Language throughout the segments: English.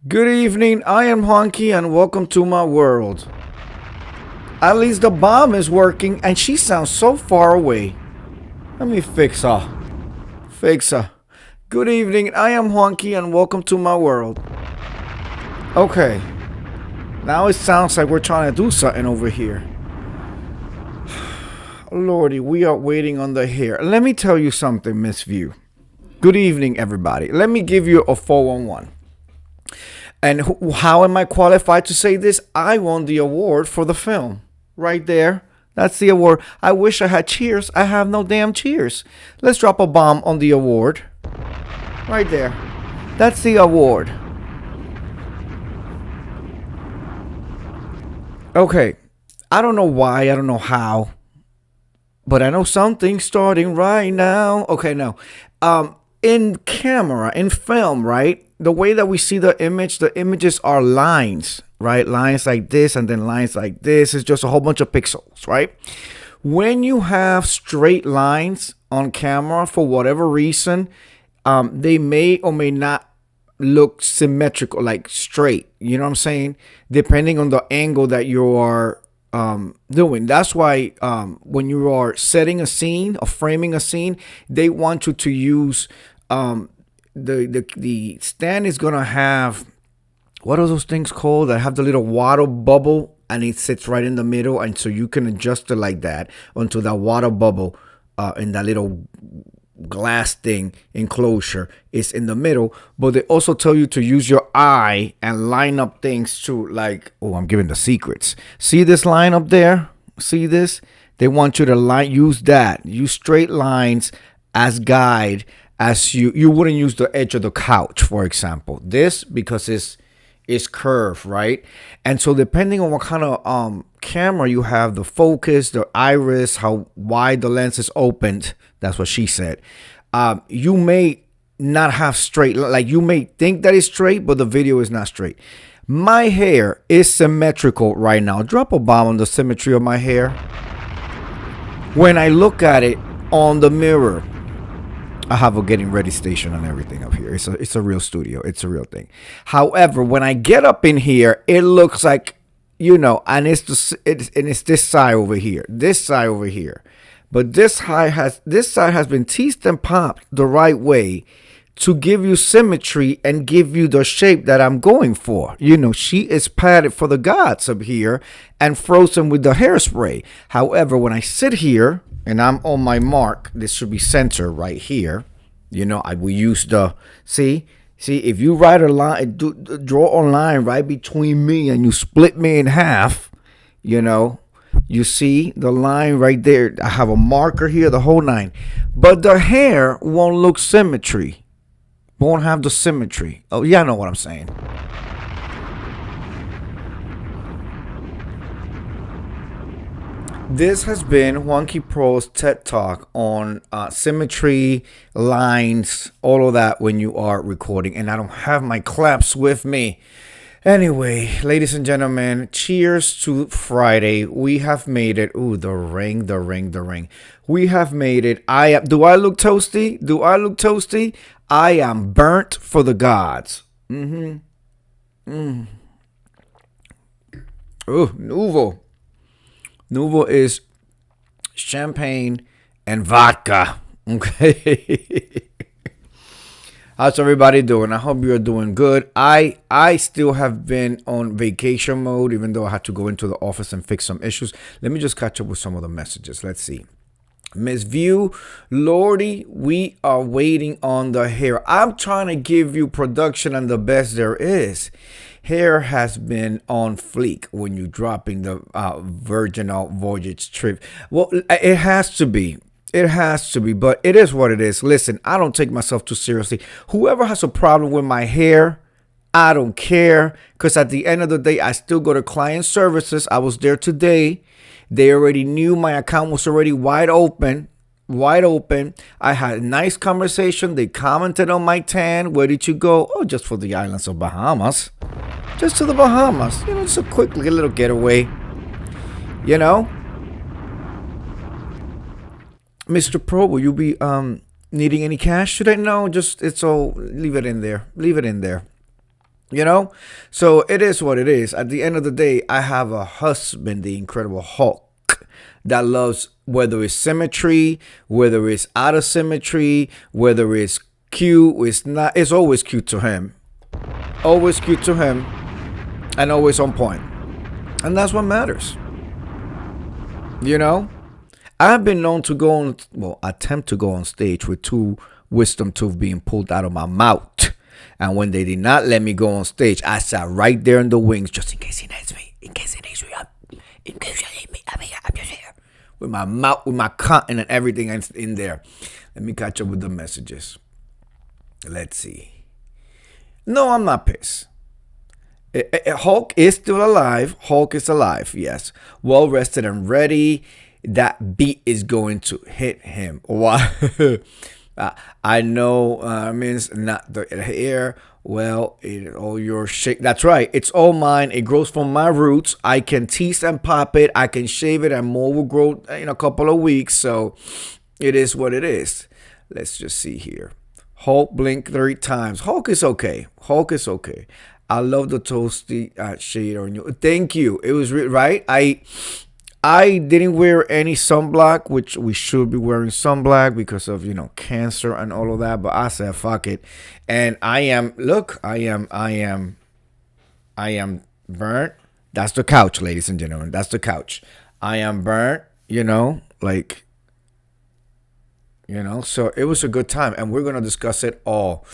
Good evening, I am Juanki and welcome to my world. At least the bomb is working and she sounds so far away. Let me fix her. Fix her. Good evening, I am Juanki and welcome to my world. Okay, now it sounds like we're trying to do something over here. Lordy, we are waiting on the hair. Let me tell you something, Miss View. Good evening, everybody. Let me give you a 411. And how am I qualified to say this? I won the award for the film. Right there. That's the award. I wish I had cheers. I have no damn cheers. Let's drop a bomb on the award. Right there. That's the award. Okay. I don't know why. I don't know how. But I know something's starting right now. Okay, no. In camera, in film, right? The way that we see the images are lines, right? Lines like this and then lines like this. It's just a whole bunch of pixels, right? When you have straight lines on camera, for whatever reason, they may or may not look symmetrical, like straight. You know what I'm saying? Depending on the angle that you are doing. That's why when you are setting a scene or framing a scene, they want you to use the stand is gonna have, what are those things called that have the little water bubble and it sits right in the middle, and so you can adjust it like that until that water bubble in that little glass thing enclosure is in the middle. But they also tell you to use your eye and line up things to, like, oh, I'm giving the secrets. See this line up there? See this? They want you to use that. Use straight lines as guide, as you wouldn't use the edge of the couch, for example. This, because it's curved, right? And so depending on what kind of camera you have, the focus, the iris, how wide the lens is opened, that's what she said, you may not have straight, like you may think that it's straight, but the video is not straight. My hair is symmetrical right now. Drop a bomb on the symmetry of my hair. When I look at it on the mirror, I have a getting ready station and everything up here. It's a real studio. It's a real thing. However, when I get up in here, it looks like, and it's this side over here. This side over here. But this side has been teased and popped the right way to give you symmetry and give you the shape that I'm going for. She is padded for the gods up here and frozen with the hairspray. However, when I sit here and I'm on my mark, this should be center right here. I will use the, see, if you write a line, draw a line right between me and you split me in half, you see the line right there. I have a marker here, the whole nine. But the hair won't look symmetry. Won't have the symmetry. Oh, yeah, I know what I'm saying. This has been Juanki Pro's TED Talk on symmetry, lines, all of that when you are recording. And I don't have my claps with me. Anyway, ladies and gentlemen, cheers to Friday. We have made it. Ooh, the ring. We have made it. Do I look toasty? I am burnt for the gods. Ooh, Nuvo. Nuvo is champagne and vodka. Okay. How's everybody doing? I hope you're doing good. I still have been on vacation mode, even though I had to go into the office and fix some issues. Let me just catch up with some of the messages. Let's see. Miss View, Lordy, we are waiting on the hair. I'm trying to give you production and the best there is. Hair has been on fleek when you're dropping the Virginal Voyage trip. Well, it has to be. It has to be, but it is what it is. Listen, I don't take myself too seriously. Whoever has a problem with my hair, I don't care, because at the end of the day, I still go to client services. I was there today. They already knew my account was already wide open. I had a nice conversation. They commented on my tan. Where did you go? Oh, just for the islands of Bahamas. Just to the Bahamas. Just a quick little getaway. Mr. Pro, will you be needing any cash today? No, leave it in there. You know? So it is what it is. At the end of the day, I have a husband, the Incredible Hulk, that loves whether it's symmetry, whether it's out of symmetry, whether it's cute, it's not, it's always cute to him. Always cute to him and always on point. And that's what matters. You know? I've been known to go on, well, attempt to go on stage with two wisdom tooth being pulled out of my mouth. And when they did not let me go on stage, I sat right there in the wings just in case he needs me. In case he needs me. In case he needs me. I'm just here. With my mouth, with my cotton and everything in there. Let me catch up with the messages. Let's see. No, I'm not pissed. Hulk is still alive. Hulk is alive, yes. Well rested and ready. That beat is going to hit him. Why? I know, means not the hair. Well, all your shit. That's right. It's all mine. It grows from my roots. I can tease and pop it. I can shave it, and more will grow in a couple of weeks. So it is what it is. Let's just see here. Hulk blink 3 times. Hulk is okay. Hulk is okay. I love the toasty shade on you. Thank you. It was right. I didn't wear any sunblock, which we should be wearing sunblock because of, cancer and all of that. But I said, fuck it. And I am burnt. That's the couch, ladies and gentlemen. That's the couch. I am burnt, so it was a good time. And we're going to discuss it all.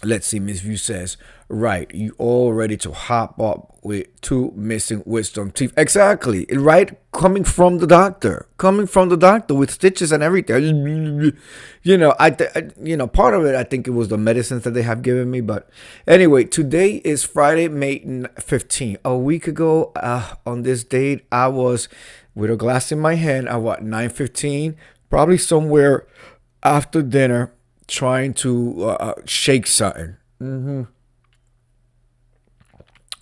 Let's see, Miss View says, right, you all ready to hop up with 2 missing wisdom teeth. Exactly, right? Coming from the doctor with stitches and everything. Part of it, I think it was the medicines that they have given me. But anyway, today is Friday, May 15th. A week ago, on this date, I was with a glass in my hand at 9:15, probably somewhere after dinner, trying to shake something.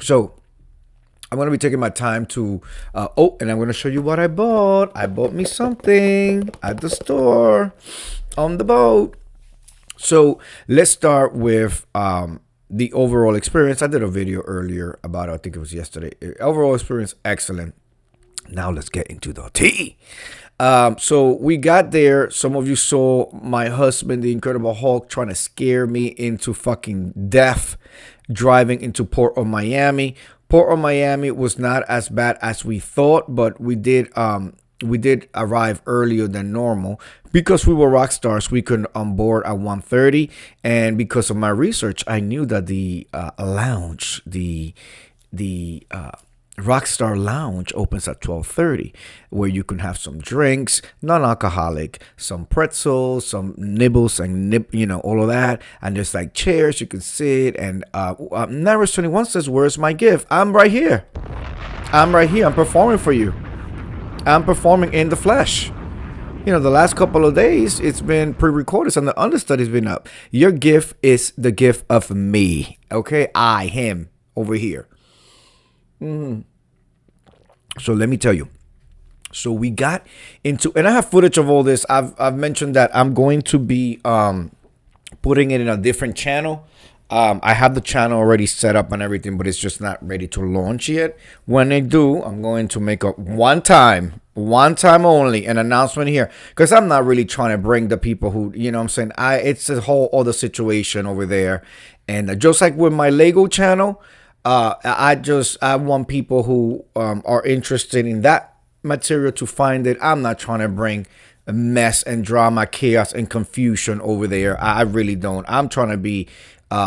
So I'm going to be taking my time to, and I'm going to show you what I bought. I bought me something at the store on the boat. So let's start with the overall experience. I did a video earlier about it. I think it was yesterday. Overall experience, excellent. Now let's get into the tea. So we got there. Some of you saw my husband, the Incredible Hulk, trying to scare me into fucking death, driving into Port of Miami. Port of Miami was not as bad as we thought, but we did arrive earlier than normal because we were rock stars. We couldn't on board at 1:30, and because of my research, I knew that the lounge, the Rockstar Lounge opens at 12:30, where you can have some drinks, non-alcoholic, some pretzels, some nibbles, and all of that. And there's like chairs you can sit. And Naris21 says, "Where's my gift?" I'm right here. I'm performing for you. I'm performing in the flesh. The last couple of days it's been pre-recorded and the understudy's been up. Your gift is the gift of me. Okay, him over here. So let me tell you. So we got into, and I have footage of all this. I've mentioned that I'm going to be putting it in a different channel. I have the channel already set up and everything, but it's just not ready to launch yet. When I do, I'm going to make a one time only, an announcement here, because I'm not really trying to bring the people who, what I'm saying, it's a whole other situation over there. And just like with my Lego channel, I want people who are interested in that material to find it. I'm not trying to bring mess and drama, chaos and confusion over there. I really don't. I'm trying to be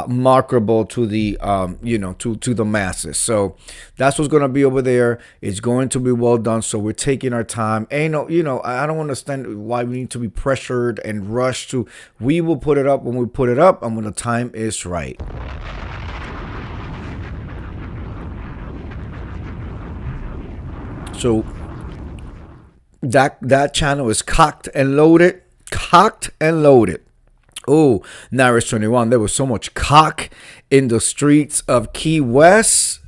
marketable to the to the masses. So that's what's going to be over there. It's going to be well done. So we're taking our time. And I don't understand why we need to be pressured and rushed to. We will put it up when we put it up and when the time is right. So that channel is cocked and loaded. Oh, Naris21, there was so much cock in the streets of Key West.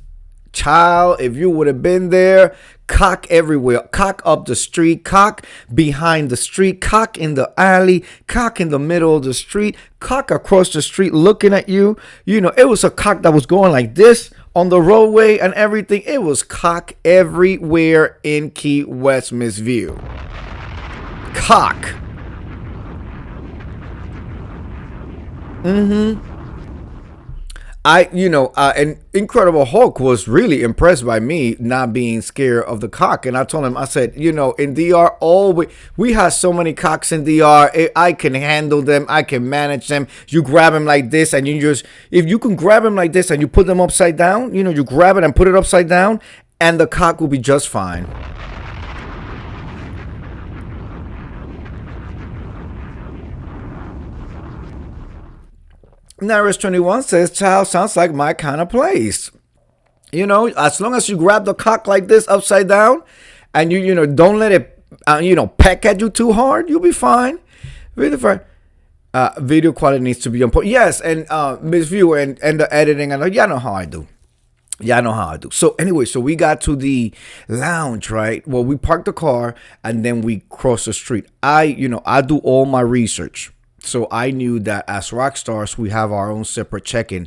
Child, if you would have been there, cock everywhere. Cock up the street, cock behind the street, cock in the alley, cock in the middle of the street, cock across the street looking at you. You know, it was a cock that was going like this on the roadway and everything. It was cock everywhere in Key West, Miss View. Cock. And Incredible Hulk was really impressed by me not being scared of the cock. And I told him, I said, in DR, we have so many cocks in DR. I can handle them. I can manage them. You grab them like this, and if you can grab them like this and you put them upside down, you grab it and put it upside down, and the cock will be just fine. Naris 21 says, child, sounds like my kind of place. As long as you grab the cock like this upside down and you don't let it, peck at you too hard, you'll be fine. Really fine. Video quality needs to be on point. Yes, and Miss Viewer and the editing, y'all know how I do. So anyway, we got to the lounge, right? Well, we parked the car and then we crossed the street. I do all my research. So I knew that as rock stars, we have our own separate check-in.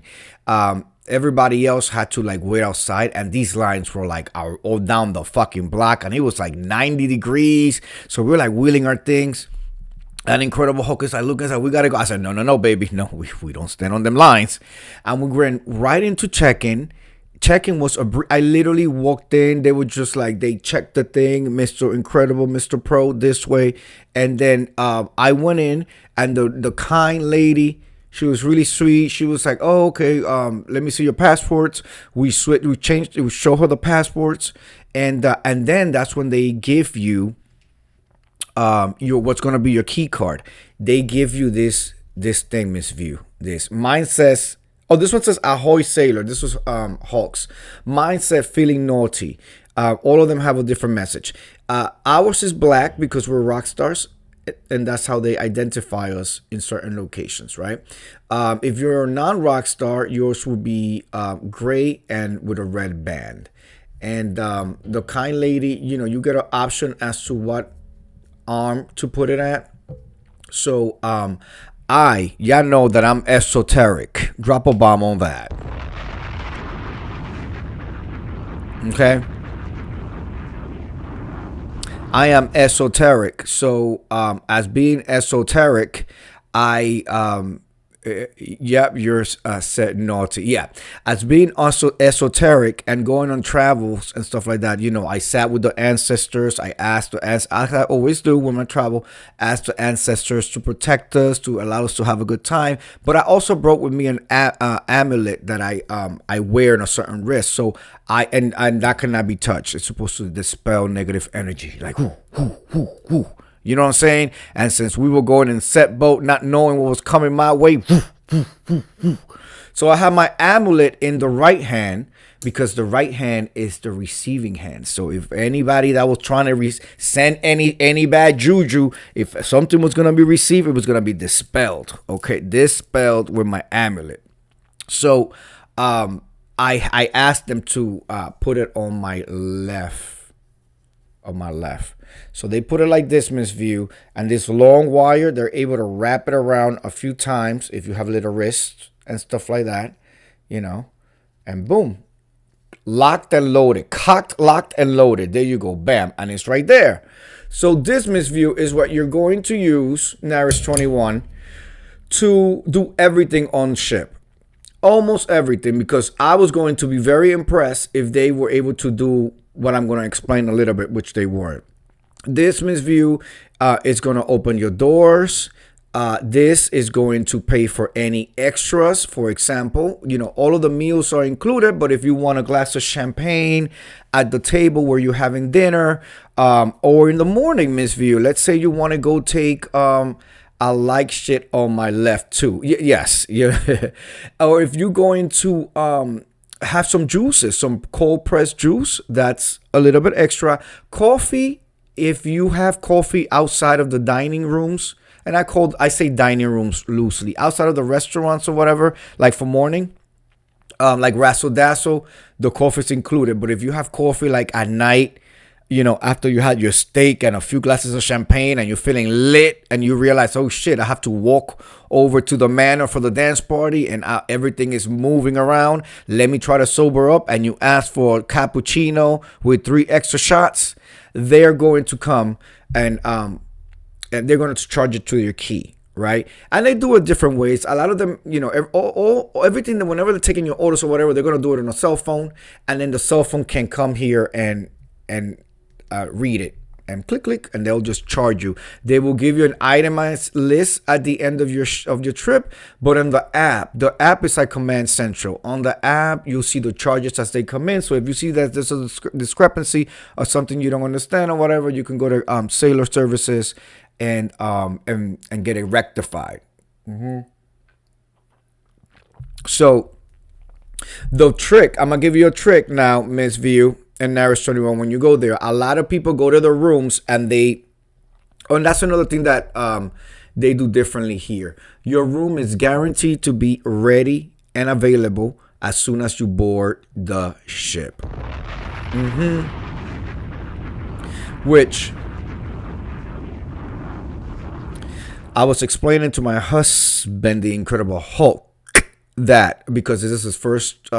Everybody else had to wait outside, and these lines were all down the fucking block, and it was 90 degrees. So we were wheeling our things. And Incredible Hulk is look, we gotta go. I said, no, baby, no, we don't stand on them lines. And we went right into check-in. Check-in was I literally walked in. They were just they checked the thing, Mr. Incredible, Mr. Pro, this way. And then I went in, and the kind lady, she was really sweet. She was like, oh, okay, let me see your passports. We changed, we show her the passports. And then that's when they give you what's going to be your key card. They give you this thing, Miss View. Mine says, oh, this one says Ahoy Sailor. This was Hulk's. Mine said Feeling Naughty. All of them have a different message. Ours is black because we're rock stars, and that's how they identify us in certain locations, right? If you're a non-rock star, yours will be gray and with a red band. And the kind lady, you get an option as to what arm to put it at. So y'all know that I'm esoteric. Drop a bomb on that. Okay? I am esoteric. So, as being esoteric, you're said naughty. Yeah. As being also esoteric and going on travels and stuff like that, I sat with the ancestors. I asked the ancestors, I always do when I travel, ask the ancestors to protect us, to allow us to have a good time. But I also brought with me an amulet that I wear in a certain wrist. So and that cannot be touched. It's supposed to dispel negative energy. Whoo. You know what I'm saying? And since we were going in set boat, not knowing what was coming my way, so I have my amulet in the right hand because the right hand is the receiving hand. So if anybody that was trying to send any bad juju, if something was going to be received, it was going to be dispelled. Okay, dispelled with my amulet. So I asked them to put it on my left. So they put it like this, Miss View, and this long wire, they're able to wrap it around a few times if you have little wrists and stuff like that, and boom, locked and loaded, cocked, locked and loaded. There you go, bam, and it's right there. So this, Miss View, is what you're going to use, Naris 21, to do everything on ship. Almost everything, because I was going to be very impressed if they were able to do what I'm going to explain a little bit, which they weren't. This, Miss View, is going to open your doors. This is going to pay for any extras. For example, all of the meals are included, but if you want a glass of champagne at the table where you're having dinner, or in the morning, Miss View, let's say you want to go take I like shit on my left too. Yes. Yeah. Or if you're going to have some juices, some cold pressed juice, that's a little bit extra. Coffee, if you have coffee outside of the dining rooms, and I say dining rooms loosely, outside of the restaurants or whatever, like for morning, Like Razzle Dazzle, the coffee's included. But if you have coffee like at night, after you had your steak and a few glasses of champagne and you're feeling lit and you realize, oh shit, I have to walk over to the manor for the dance party and everything is moving around. Let me try to sober up. And you ask for a cappuccino with 3 extra shots. They're going to come and they're going to charge it to your key, right? And they do it different ways. A lot of them, everything that whenever they're taking your orders or whatever, they're going to do it on a cell phone, and then the cell phone can come here and read it and click, and they'll just charge you. They will give you an itemized list at the end of your trip, but on the app is like Command Central. On the app, you'll see the charges as they come in. So if you see that there's a discrepancy or something you don't understand or whatever, you can go to Sailor Services and get it rectified. So the trick, I'm gonna give you a trick now, Miss View and Naris 21. When you go there, a lot of people go to the rooms and that's another thing that they do differently here. Your room is guaranteed to be ready and available as soon as you board the ship. Which I was explaining to my husband, the Incredible Hulk, that because this is his first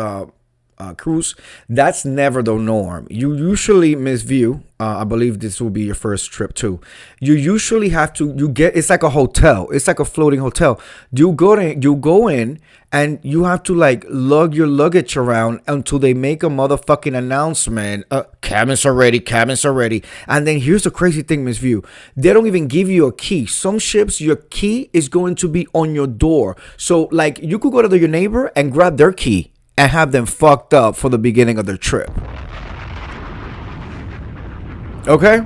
cruise, that's never the norm. You usually, Miss View, I believe this will be your first trip too. You usually have to, it's like a hotel. It's like a floating hotel. You go in and you have to like lug your luggage around until they make a motherfucking announcement. Cabins are ready. And then here's the crazy thing, Miss View. They don't even give you a key. Some ships, your key is going to be on your door. So like you could go to your neighbor and grab their key and have them fucked up for the beginning of their trip. Okay?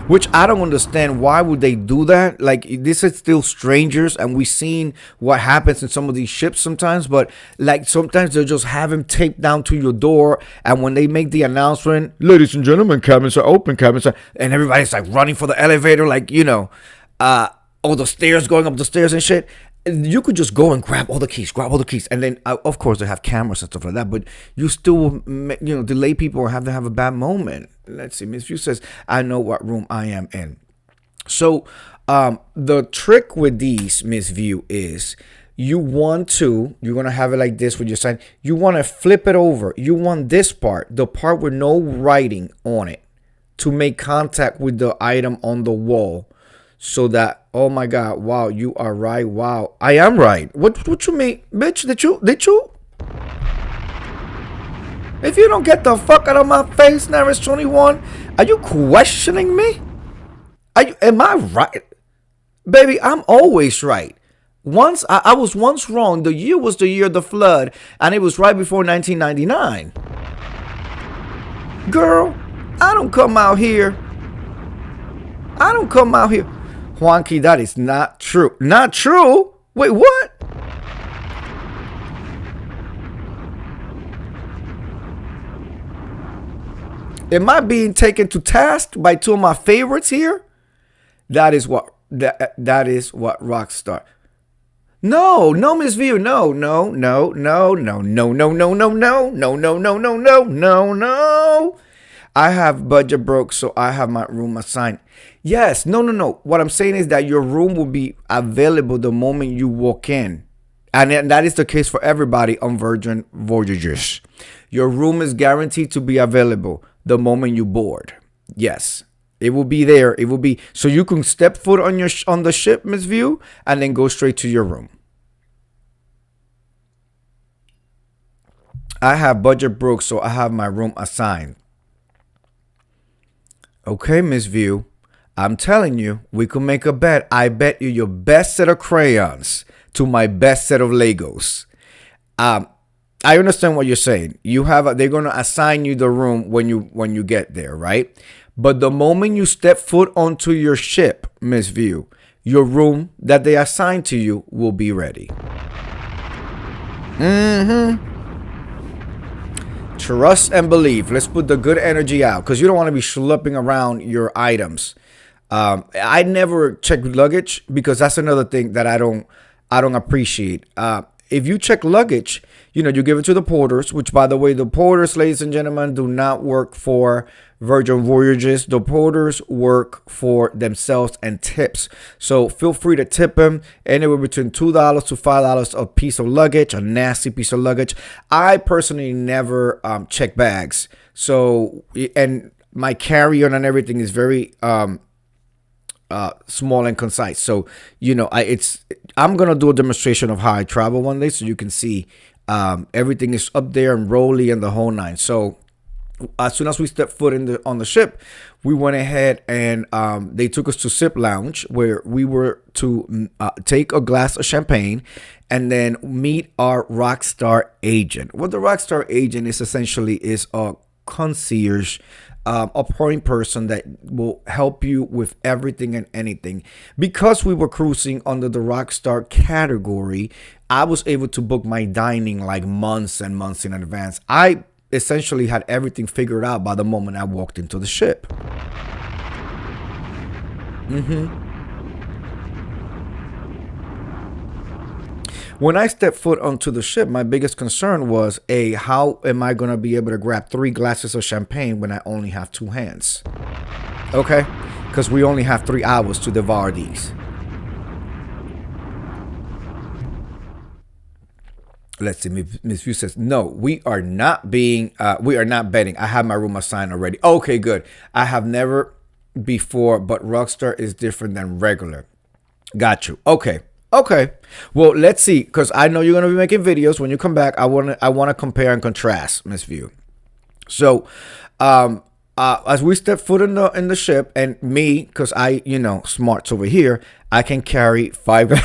Which I don't understand. Why would they do that? Like, this is still strangers, and we've seen what happens in some of these ships sometimes, but like sometimes they'll just have them taped down to your door, and when they make the announcement, ladies and gentlemen, cabins are open, and everybody's like running for the elevator, like, all the stairs, going up the stairs and shit. You could just go and grab all the keys, and then of course they have cameras and stuff like that. But you still, delay people or have them have a bad moment. Let's see. Miss View says, "I know what room I am in." So, the trick with these, Miss View, is you're gonna have it like this with your sign. You want to flip it over. You want this part, the part with no writing on it, to make contact with the item on the wall. So that, oh my God, wow, you are right. Wow, I am right. What you mean, bitch? Did you? If you don't get the fuck out of my face, Naris 21, are you questioning me? Am I right? Baby, I'm always right. Once I was once wrong. The year was the year of the flood, and it was right before 1999. Girl, I don't come out here. Juanki, that is not true. Not true? Wait, what? Am I being taken to task by two of my favorites here? That is what Rockstar. No, Miss View, no. I have budget broke, so I have my room assigned. Yes, no. What I'm saying is that your room will be available the moment you walk in. And that is the case for everybody on Virgin Voyages. Your room is guaranteed to be available the moment you board. Yes, it will be there. It will be, so you can step foot on the ship, Miss View, and then go straight to your room. I have budget broke, so I have my room assigned. Okay, Miss View, I'm telling you, we could make a bet. I bet you your best set of crayons to my best set of Legos. I understand what you're saying. They're gonna assign you the room when you get there, right? But the moment you step foot onto your ship, Miss View, your room that they assign to you will be ready. Trust and believe. Let's put the good energy out, because you don't want to be schlepping around your items. I never check luggage, because that's another thing that I don't appreciate. if you check luggage, you give it to the porters, which, by the way, the porters, ladies and gentlemen, do not work for Virgin Voyages. The porters work for themselves and tips. So feel free to tip them anywhere between $2 to $5 a piece of luggage, a nasty piece of luggage. I personally never check bags. So, and my carry-on and everything is very small and concise. So, I'm gonna do a demonstration of how I travel one day, so you can see everything is up there and rolly and the whole nine. So as soon as we stepped foot on the ship, we went ahead and they took us to Sip Lounge, where we were to take a glass of champagne and then meet our Rockstar agent. What the Rockstar agent is essentially is a concierge, a point person that will help you with everything and anything. Because we were cruising under the Rockstar category, I was able to book my dining like months and months in advance. I essentially had everything figured out by the moment I walked into the ship. When I stepped foot onto the ship, my biggest concern was, how am I going to be able to grab 3 glasses of champagne when I only have 2 hands? Okay? Because we only have 3 hours to devour these. Let's see. Miss View says, no, we are not betting. I have my room assigned already. Okay, good. I have never before, but Rockstar is different than regular. Got you. Okay. Well, let's see, because I know you're gonna be making videos when you come back. I wanna compare and contrast, Miss View. So, as we step foot in the ship, and me, because I, smarts over here, I can carry 5.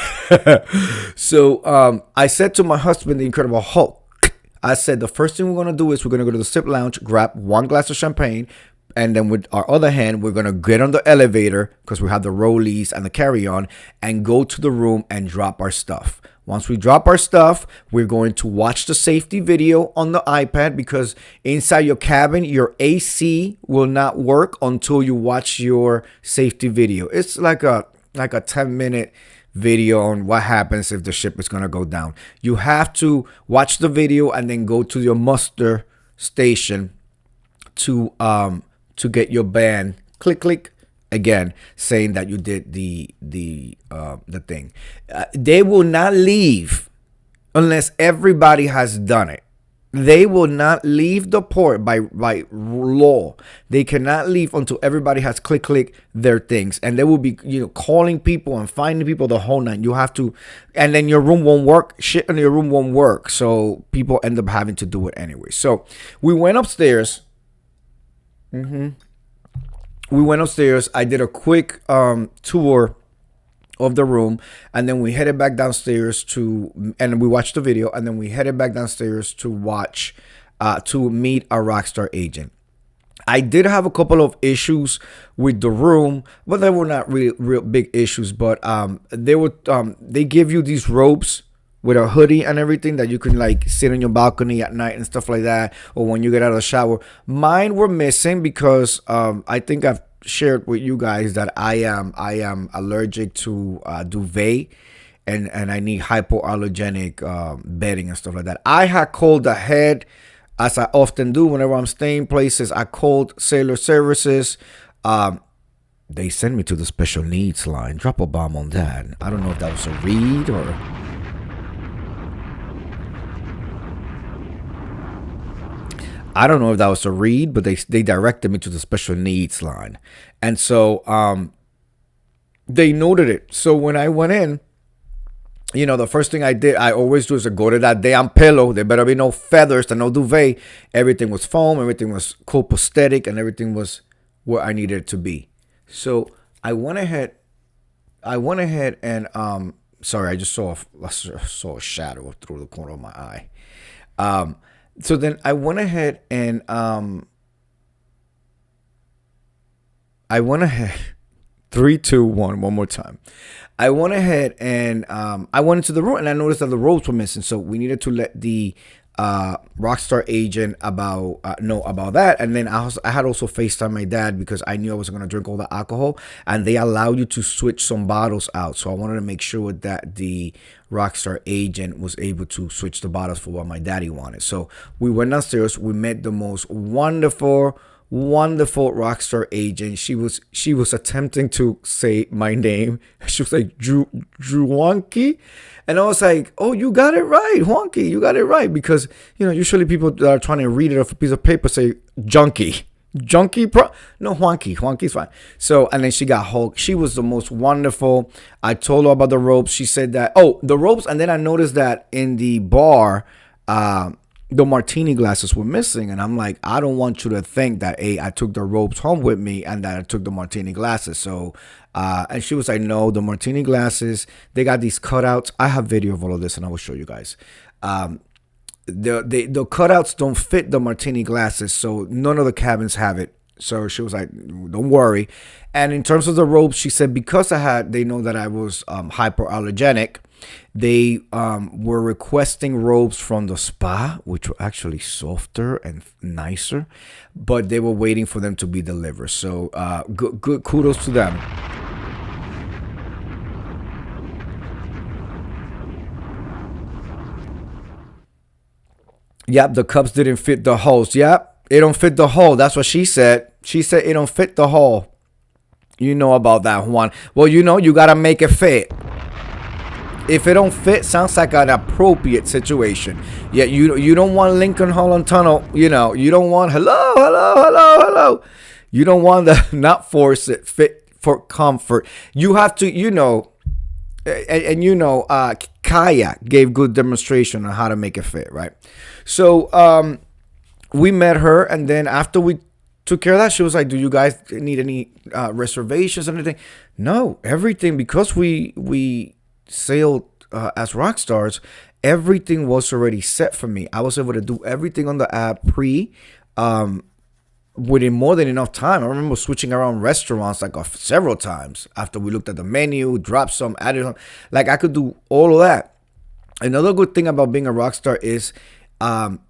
So, I said to my husband, the Incredible Hulk, I said the first thing we're gonna do is we're gonna go to the Sip Lounge, grab 1 glass of champagne. And then with our other hand, we're going to get on the elevator, because we have the rollies and the carry-on, and go to the room and drop our stuff. Once we drop our stuff, we're going to watch the safety video on the iPad, because inside your cabin, your AC will not work until you watch your safety video. It's like a 10-minute video on what happens if the ship is going to go down. You have to watch the video and then go to your muster station to get your band click again, saying that you did the thing. They will not leave unless everybody has done it. They will not leave the port by law. They cannot leave until everybody has click their things, and they will be calling people and finding people the whole night. You have to, and then your room won't work. Shit in your room won't work, so people end up having to do it anyway. So we went upstairs. We went upstairs. I did a quick tour of the room, and then we headed back downstairs and we watched the video, and then we headed back downstairs to meet our Rockstar agent. I did have a couple of issues with the room, but they were not real big issues. But they give you these robes with a hoodie and everything that you can like sit on your balcony at night and stuff like that, or when you get out of the shower. Mine were missing because I think I've shared with you guys that I am allergic to duvet, and I need hypoallergenic bedding and stuff like that. I had called ahead, as I often do whenever I'm staying places. I called Sailor Services. They sent me to the special needs line. Drop a bomb on that. I don't know if that was a read or... I don't know if that was a read, but they directed me to the special needs line. And so they noted it. So when I went in, the first thing I did, I always do is I go to that damn pillow. There better be no feathers and no duvet. Everything was foam. Everything was cool prosthetic, and everything was where I needed it to be. So I went ahead and sorry, I just saw a shadow through the corner of my eye. So then I went ahead and I went ahead 3, 2, 1 more time. I went ahead and I went into the room, and I noticed that the robes were missing. So we needed to let the Rockstar agent about know about that, and then I had also FaceTime my dad because I knew I wasn't gonna drink all the alcohol, and they allow you to switch some bottles out. So I wanted to make sure that the Rockstar agent was able to switch the bottles for what my daddy wanted. So we went downstairs. We met the most wonderful Rockstar agent. She was attempting to say my name. She was like Juanki, and I was like, oh, you got it right, Juanki, you got it right, because usually people that are trying to read it off a piece of paper say junkie pro. No, Juanki's fine. So, and then she got Hulk. She was the most wonderful. I told her about the ropes. She said that, oh, the ropes, and then I noticed that in the bar, the martini glasses were missing, and I'm like, I don't want you to think that I took the ropes home with me and that I took the martini glasses. So and she was like, no, the martini glasses, they got these cutouts. I have video of all of this and I will show you guys. The cutouts don't fit the martini glasses, so none of the cabins have it. So she was like, don't worry. And in terms of the ropes, she said, because they know that I was hyperallergenic, they were requesting ropes from the spa, which were actually softer and nicer, but they were waiting for them to be delivered. So good kudos to them. Yep, the cups didn't fit the holes. Yep, it don't fit the hole. That's what she said. She said it don't fit the hole. You know about that, Juan. Well, you got to make it fit. If it don't fit, sounds like an appropriate situation. Yeah, you don't want Lincoln Holland Tunnel. You don't want hello. You don't want the not force it, fit for comfort. You have to, Kaya gave good demonstration on how to make it fit, right? So we met her, and then after we took care of that, she was like, do you guys need any reservations or anything? No, everything, because we sailed as rock stars, everything was already set for me. I was able to do everything on the app within more than enough time. I remember switching around restaurants like several times after we looked at the menu, dropped some, added some. Like, I could do all of that. Another good thing about being a rock star is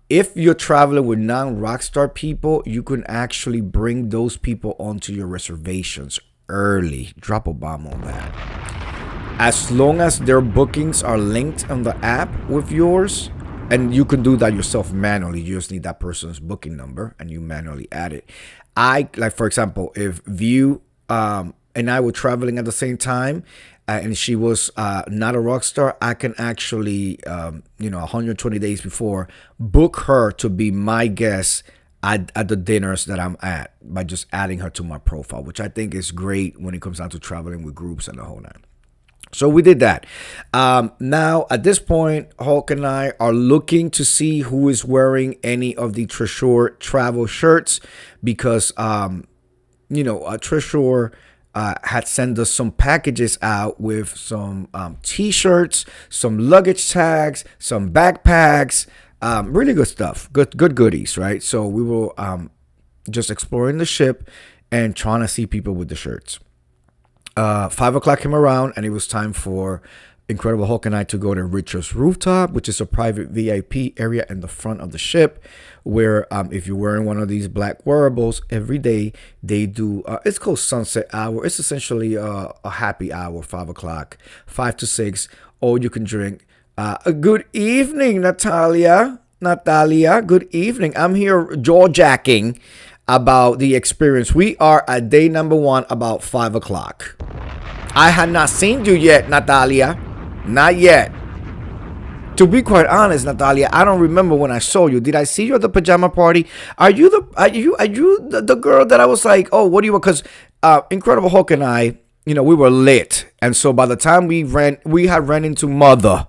if you're traveling with non-rock star people, you can actually bring those people onto your reservations early. Drop a bomb on that. As long as their bookings are linked on the app with yours, and you can do that yourself manually. You just need that person's booking number and you manually add it. For example, if View and I were traveling at the same time, and she was not a rock star, I can actually, 120 days before, book her to be my guest at the dinners that I'm at by just adding her to my profile, which I think is great when it comes down to traveling with groups and the whole nine. So we did that. Now, at this point, Hulk and I are looking to see who is wearing any of the Treasure travel shirts, because, Treasure had sent us some packages out with some T-shirts, some luggage tags, some backpacks, really good stuff, good goodies, right? So we were just exploring the ship and trying to see people with the shirts. 5 o'clock came around, and it was time for Incredible Hulk and I to go to Richard's Rooftop, which is a private VIP area in the front of the ship, where if you're wearing one of these black wearables every day, they do, it's called Sunset Hour. It's essentially a happy hour, 5 o'clock, 5 to 6, all you can drink. Good evening, Natalia. Good evening. I'm here jaw-jacking about the experience. We are at day number 1, about 5 o'clock. I had not seen you yet, Natalia. Not yet. To be quite honest, Natalia, I don't remember when I saw you. Did I see you at the pajama party? Are you the girl that I was like, oh, what do you want? Because Incredible Hulk and I, we were lit. And so by the time we had ran into Mother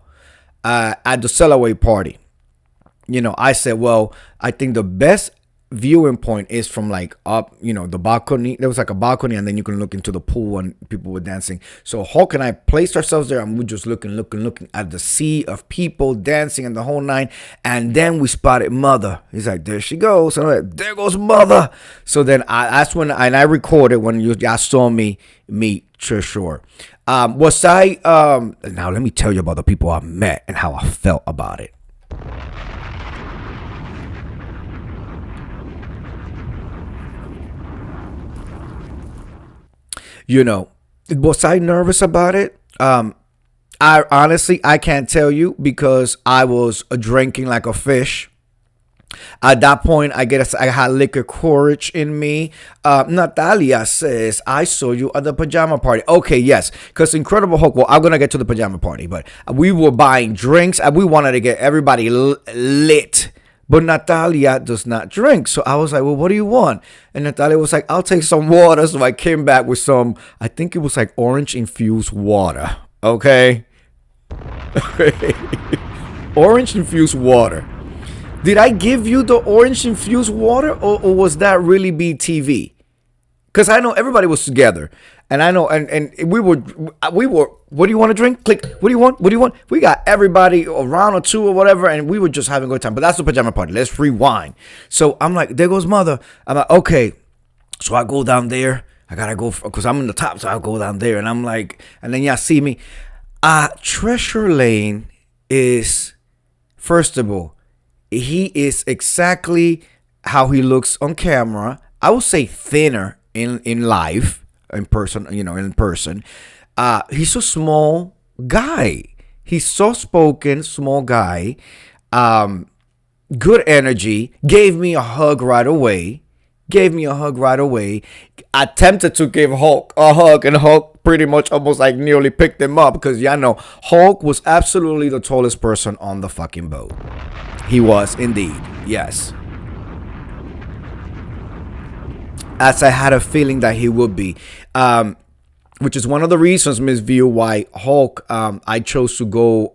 at the Sellaway party. I said, well, I think the best viewing point is from like up, the balcony. There was like a balcony, and then you can look into the pool and people were dancing. So Hulk and I placed ourselves there, and we just looking at the sea of people dancing and the whole nine. And then we spotted Mother. He's like, there she goes. And I'm like, there goes Mother. So then that's when I recorded when y'all saw me meet Treasure. Now let me tell you about the people I met and how I felt about it. You know, was I nervous about it? I honestly I can't tell you because I was drinking like a fish. At that point, I had liquor courage in me. Natalia says, I saw you at the pajama party. Okay, yes, because Incredible Hulk, well, I'm going to get to the pajama party, but we were buying drinks and we wanted to get everybody lit. But Natalia does not drink. So I was like, well, what do you want? And Natalia was like, I'll take some water. So I came back with some, I think it was like orange infused water. Okay. Orange infused water. Did I give you the orange infused water, or was that really BTV? Because I know everybody was together, and I know, and we were. What do you want to drink? Click. What do you want? What do you want? We got everybody around or two or whatever, and we were just having a good time. But that's the pajama party. Let's rewind. So I'm like, there goes mother. I'm like, okay. So I go down there. I gotta go because I'm in the top, so I go down there, and I'm like, and then y'all see me. Treasure Lane is, first of all, he is exactly how he looks on camera. I would say thinner in life, in person, in person. He's a small guy. He's soft spoken, small guy. Good energy. Gave me a hug right away. Attempted to give Hulk a hug, and Hulk pretty much almost like nearly picked him up because y'all know Hulk was absolutely the tallest person on the fucking boat. He was indeed, yes. As I had a feeling that he would be. Which is one of the reasons, Miss View, why Hulk, I chose to go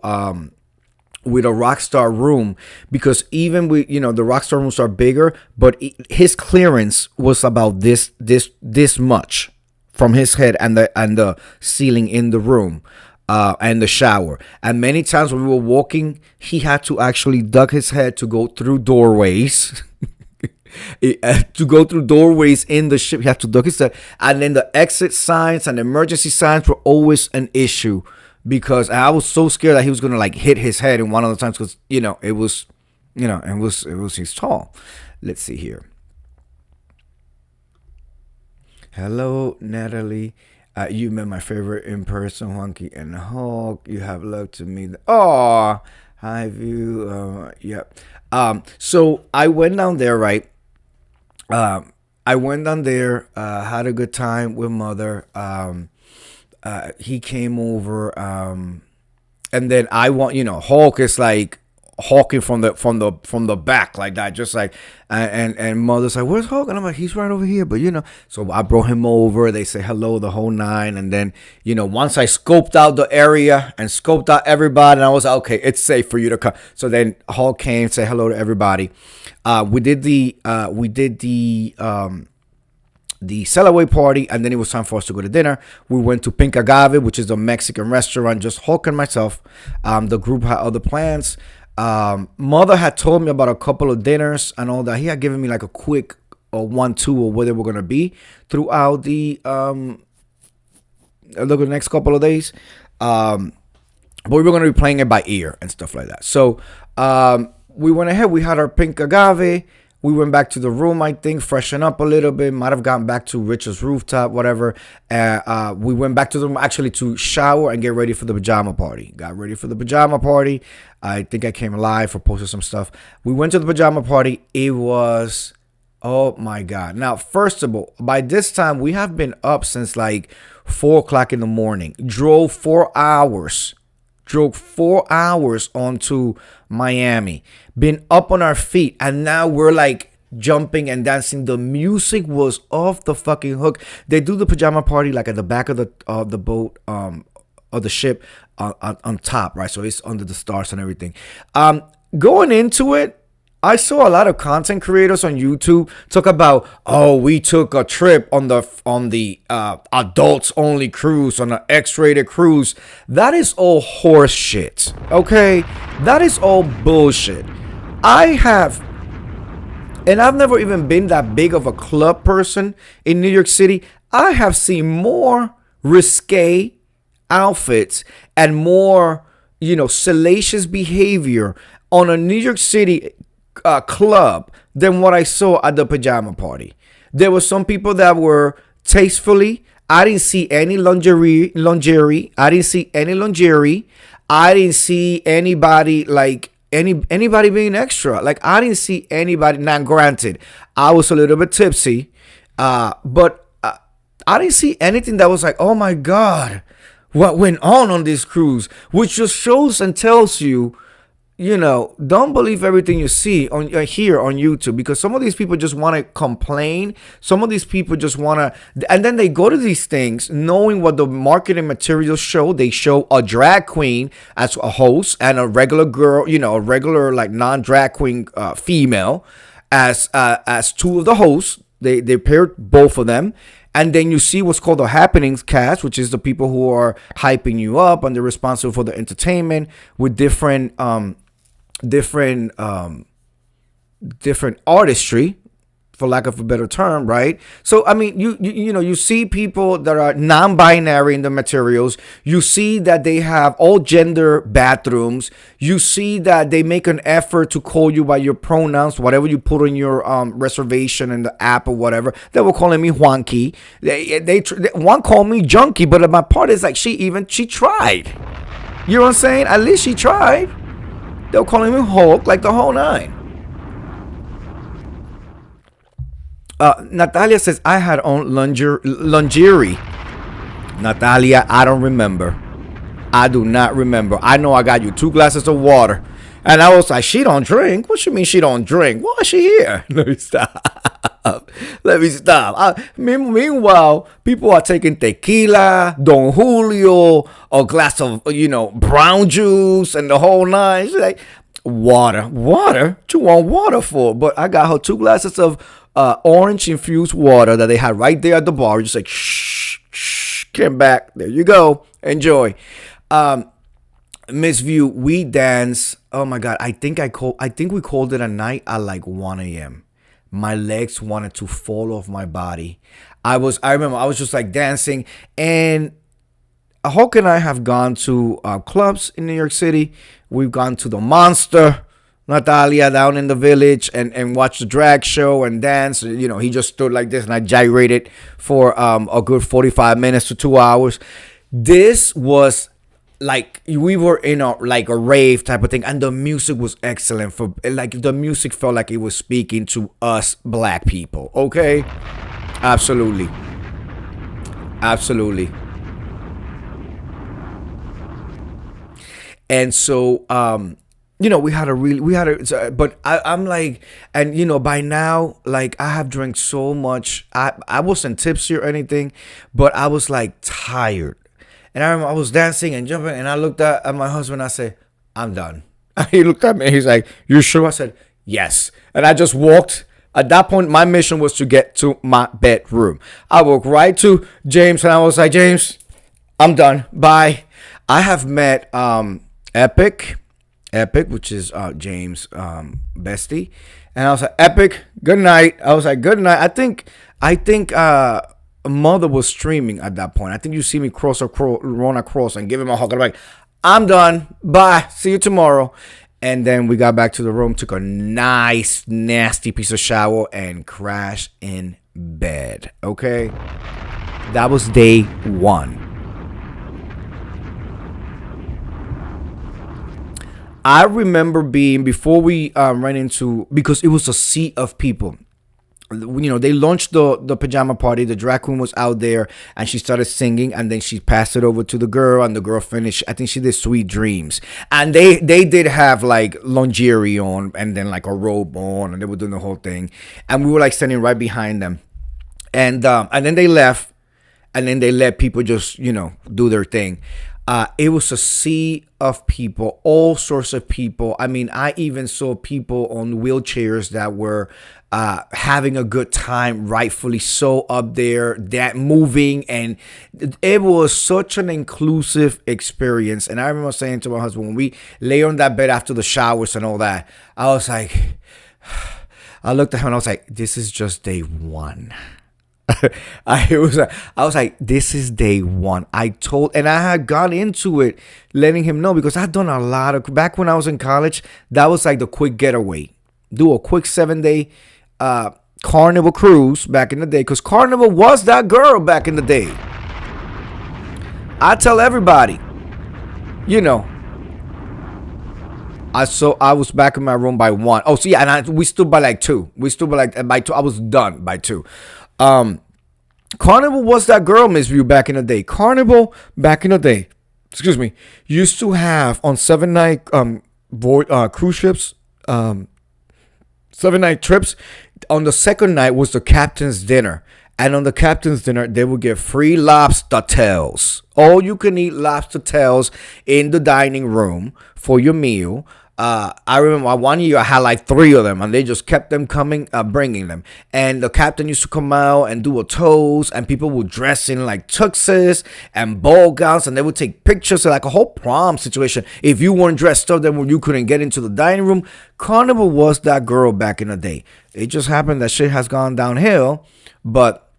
with a Rockstar room. Because even with, the Rockstar rooms are bigger, but his clearance was about this much from his head and the ceiling in the room. And the shower. And many times when we were walking, he had to actually duck his head to go through doorways. To go through doorways in the ship, he had to duck his head. And then the exit signs and emergency signs were always an issue because I was so scared that he was gonna like hit his head in one of the times because it was he's tall. Let's see here. Hello, Natalie. You met my favorite in person, Juanki and Hulk. You have love to me. Oh, hi, view. Yep. So I went down there, right? I went down there, had a good time with mother. He came over, and then Hulk is like hawking from the back like that, just like, and mother's like, where's Hulk? And I'm like, he's right over here. But so I brought him over. They say hello, the whole nine. And then once I scoped out the area and scoped out everybody, and I was like, okay, it's safe for you to come. So then Hulk came, say hello to everybody. We did the Cellaway party, and then it was time for us to go to dinner. We went to Pink Agave, which is a Mexican restaurant, just Hulk and myself. The group had other plans. Mother had told me about a couple of dinners and all that. He had given me like a quick 1-2 of where they were going to be throughout the next couple of days. But we were going to be playing it by ear and stuff like that. So we went ahead. We had our Pink Agave. We went back to the room, I think, freshen up a little bit. Might have gotten back to Richard's rooftop, whatever. We went back to the room actually to shower and get ready for the pajama party. Got ready for the pajama party. I think I came live or posted some stuff. We went to the pajama party. It was, oh my God. Now, first of all, by this time, we have been up since like 4 o'clock in the morning. Drove 4 hours onto Miami, been up on our feet, and now we're like jumping and dancing. The music was off the fucking hook. They do the pajama party like at the back of the boat, of the ship, on top, right? So it's under the stars and everything. Going into it, I saw a lot of content creators on YouTube talk about, oh, we took a trip on the adults only cruise, on an X-rated cruise. That is all horse shit. Okay, that is all bullshit. I've never even been that big of a club person in New York City. I have seen more risque outfits and more, salacious behavior on a New York City club than what I saw at the pajama party. There were some people that were tastefully I didn't see any lingerie. I didn't see any lingerie. I didn't see anybody like anybody being extra. Like I didn't see anybody. Now, granted, I was a little bit tipsy, but I didn't see anything that was like, oh my god, what went on this cruise, which just shows and tells you, don't believe everything you see on here on YouTube, because some of these people just want to complain. Some of these people just want to, and then they go to these things knowing what the marketing materials show. They show a drag queen as a host and a regular girl, a regular like non-drag queen female as two of the hosts. They paired both of them. And then you see what's called the happenings cast, which is the people who are hyping you up and they're responsible for the entertainment with different artistry, for lack of a better term, right? So I mean, you see people that are non-binary in the materials. You see that they have all gender bathrooms. You see that they make an effort to call you by your pronouns, whatever you put on your reservation in the app or whatever. They were calling me Juanki. One called me Junkie, but my part is like she tried. You know what I'm saying? At least she tried. They were calling me Hulk, like the whole nine. Natalia says, I had on lingerie. Natalia, I don't remember. I do not remember. I know I got you 2 glasses of water. And I was like, she don't drink? What you mean she don't drink? Why is she here? Let me stop. Let me stop. Meanwhile, people are taking tequila, Don Julio, a glass of, brown juice and the whole nine. She's like, water? What you want water for? But I got her 2 glasses of orange infused water that they had right there at the bar. Just like, shh, came back. There you go. Enjoy. Miss View, we dance. Oh my God. I think we called it a night at like 1 a.m. My legs wanted to fall off my body. I remember I was just like dancing, and Hulk and I have gone to clubs in New York City. We've gone to the Monster, Natalia, down in the Village, and watched the drag show and dance. He just stood like this and I gyrated for a good 45 minutes to 2 hours. This was like we were in a rave type of thing, and the music was excellent. The music felt like it was speaking to us black people. Okay, absolutely. And so but I'm like, and by now, like I have drank so much. I wasn't tipsy or anything, but I was like tired. And I remember I was dancing and jumping, and I looked at my husband. I said, I'm done. He looked at me and he's like, you sure? I said, yes. And I just walked. At that point, my mission was to get to my bedroom. I walked right to James and I was like, James, I'm done. Bye. I have met Epic, which is James' bestie. And I was like, Epic, good night. I was like, good night. I think Mother was streaming at that point. I think you see me run across and give him a hug. I'm like, I'm done. Bye. See you tomorrow. And then we got back to the room, took a nice, nasty piece of shower, and crashed in bed. Okay? That was day 1. I remember before we ran into, because it was a sea of people. They launched the pajama party. The drag queen was out there and she started singing, and then she passed it over to the girl, and the girl finished. I think she did Sweet Dreams, and they did have like lingerie on and then like a robe on, and they were doing the whole thing, and we were like standing right behind them, and then they left, and then they let people just do their thing. It was a sea of people, all sorts of people. I mean, I even saw people on wheelchairs that were having a good time, rightfully so, up there, that moving. And it was such an inclusive experience. And I remember saying to my husband, when we lay on that bed after the showers and all that, I was like, I looked at him and I was like, this is just day 1. I was like, this is day 1. And I had gone into it letting him know, because I'd done a lot of, back when I was in college, that was like the quick getaway. Do a quick 7-day Carnival cruise back in the day, because Carnival was that girl back in the day. I tell everybody, you know, I was back in my room by 1. Oh, so yeah, and we stood by like 2. We stood by 2. I was done by 2. Carnival was that girl, Miss View, back in the day. Carnival back in the day, excuse me, used to have on 7-night cruise ships, 7-night trips. On the second night was the captain's dinner. And on the captain's dinner, they would get free lobster tails. All you can eat lobster tails in the dining room for your meal. I remember one year I had like 3 of them, and they just kept them coming, bringing them. And the captain used to come out and do a toast, and people would dress in like tuxes and ball gowns, and they would take pictures, of like a whole prom situation. If you weren't dressed up, then you couldn't get into the dining room. Carnival was that girl back in the day. It just happened that shit has gone downhill, but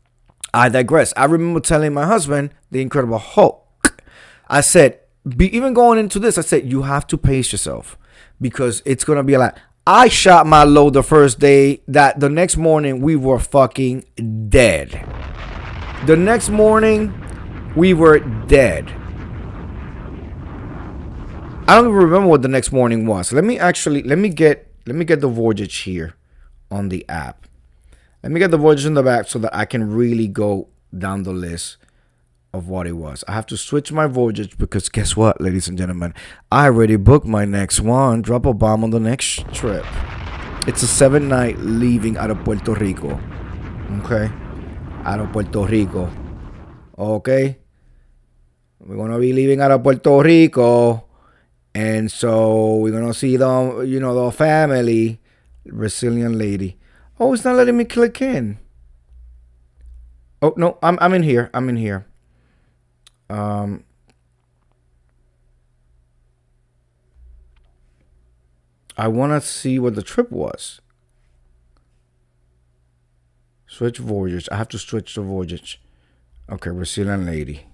I digress. I remember telling my husband, the Incredible Hulk, I said, even going into this, I said, you have to pace yourself. Because it's going to be a lot. I shot my load the first day. That the next morning we were fucking dead. The next morning we were dead. I don't even remember what the next morning was. Let me get the voyage here on the app. Let me get the voyage in the back so that I can really go down the list of what it was. I have to switch my voyage because guess what, ladies and gentlemen, I already booked my next one. Drop a bomb on the next trip. It's a 7-night leaving out of Puerto Rico. Okay, out of Puerto Rico. Okay, we're gonna be leaving out of Puerto Rico, and so we're gonna see the family. Brazilian lady. Oh, it's not letting me click in. Oh no, I'm in here. I'm in here. I want to see what the trip was. Switch voyage. I have to switch the voyage. Okay, Brazilian lady.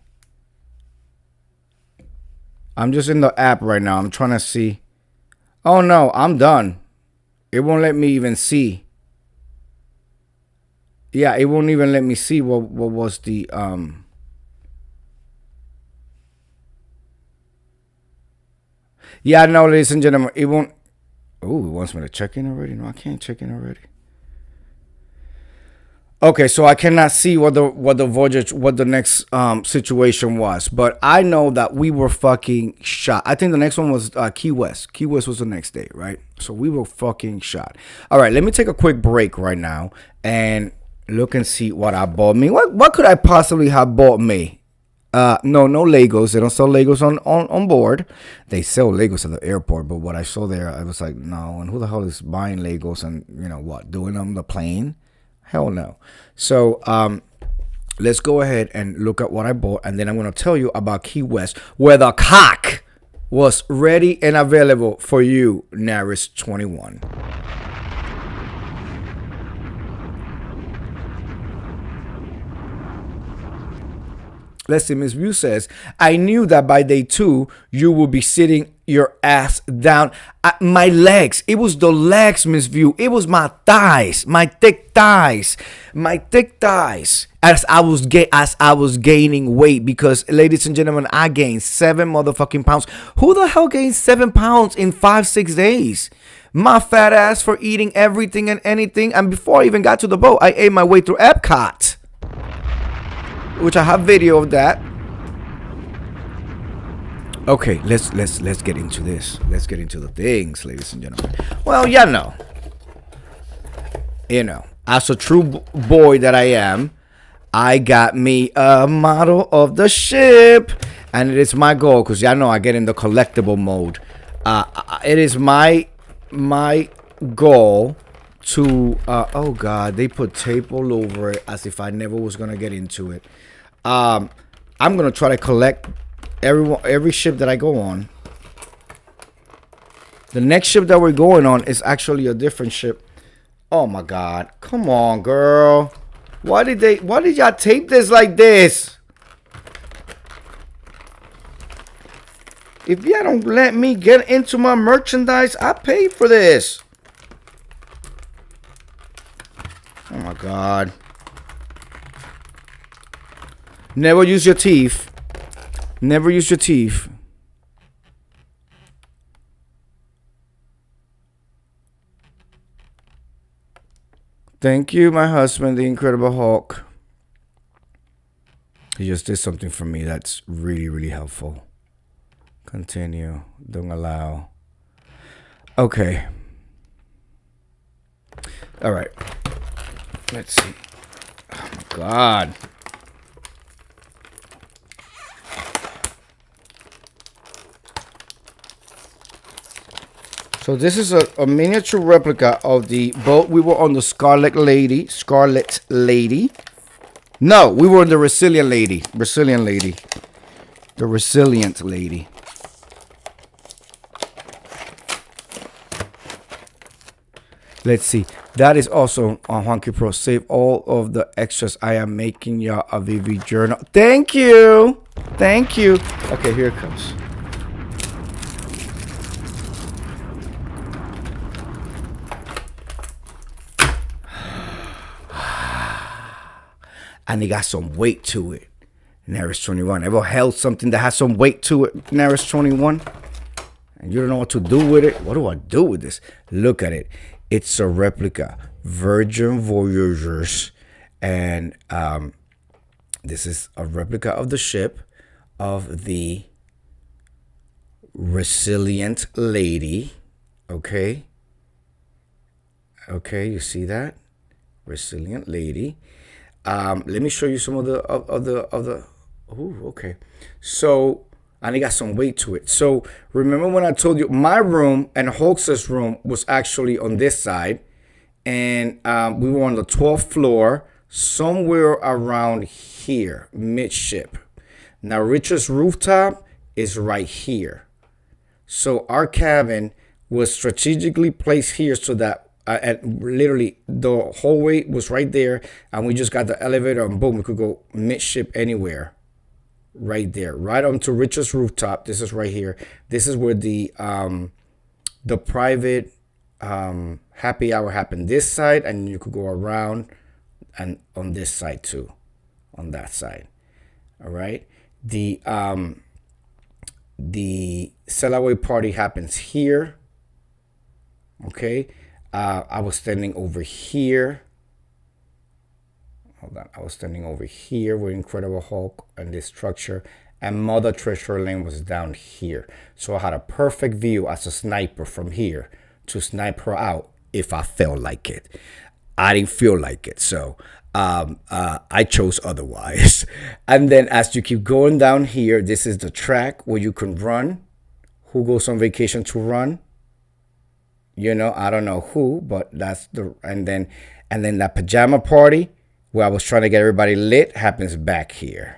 I'm just in the app right now. I'm trying to see. Oh no, I'm done. It won't let me even see. Yeah, it won't even let me see what was the Yeah, no, ladies and gentlemen, it won't. Oh, it wants me to check in already. No, I can't check in already. Okay, so I cannot see what the next situation was, but I know that we were fucking shot. I think the next one was Key West. Key West was the next day, right? So we were fucking shot. All right, let me take a quick break right now and look and see what I bought me. What could I possibly have bought me? No Legos. They don't sell Legos on board. They sell Legos at the airport, but what I saw there, I was like, no. And who the hell is buying Legos and doing them on the plane? Hell no. So let's go ahead and look at what I bought, and then I'm going to tell you about Key West, where the cock was ready and available for you, Naris 21. Let's see, Miss View says, I knew that by day 2, you will be sitting your ass down. My legs. It was the legs, Miss View. It was my thighs. My thick thighs. My thick thighs. As I was gaining weight, because, ladies and gentlemen, I gained 7 motherfucking pounds. Who the hell gained 7 pounds in 5-6 days? My fat ass for eating everything and anything. And before I even got to the boat, I ate my way through Epcot, which I have video of that. Okay, let's get into this. Let's get into the things, ladies and gentlemen. Well, as a true boy that I am, I got me a model of the ship, and it is my goal, because y'all know I get in the collectible mode. It is my goal to oh god, they put tape all over it as if I never was gonna get into it. I'm gonna try to collect every ship that I go on. The next ship that we're going on is actually a different ship. Oh my god, come on, girl. Why did y'all tape this like this? If y'all don't let me get into my merchandise, I paid for this. Oh my god. Never use your teeth. Never use your teeth. Thank you, my husband, the Incredible Hulk. He just did something for me that's really, really helpful. Continue. Don't allow. Okay. All right. Let's see. Oh, my God. So this is a miniature replica of the boat. We were on the Scarlet Lady. No, we were on the Resilient Lady. The Resilient Lady. Let's see. That is also on Juanki Pro. Save all of the extras. I am making y'all a VV journal. Thank you. Okay, here it comes. And it got some weight to it. Naris 21. Ever held something that has some weight to it, Naris 21? And you don't know what to do with it? What do I do with this? Look at it. It's a replica. Virgin Voyagers. And this is a replica of the ship of the Resilient Lady. Okay. Okay, you see that? Resilient Lady. Let me show you some of the. Ooh, okay. So, and it got some weight to it. So remember when I told you my room and Hulk's room was actually on this side, and we were on the 12th floor, somewhere around here, midship. Now Richard's rooftop is right here. So our cabin was strategically placed here so that. And literally the hallway was right there, and we just got the elevator, and boom, we could go midship anywhere. Right there, right onto Richard's rooftop. This is right here. This is where the private happy hour happened. This side, and you could go around, and on this side too, on that side. All right. The sell-away party happens here. Okay. I was standing over here. Hold on. I was standing over here with Incredible Hulk and this structure. And Mother Treasure Lane was down here. So I had a perfect view as a sniper from here to snipe her out if I felt like it. I didn't feel like it. So I chose otherwise. And then as you keep going down here, this is the track where you can run. Who goes on vacation to run? You know, I don't know who, but that's the, and then that pajama party where I was trying to get everybody lit happens back here.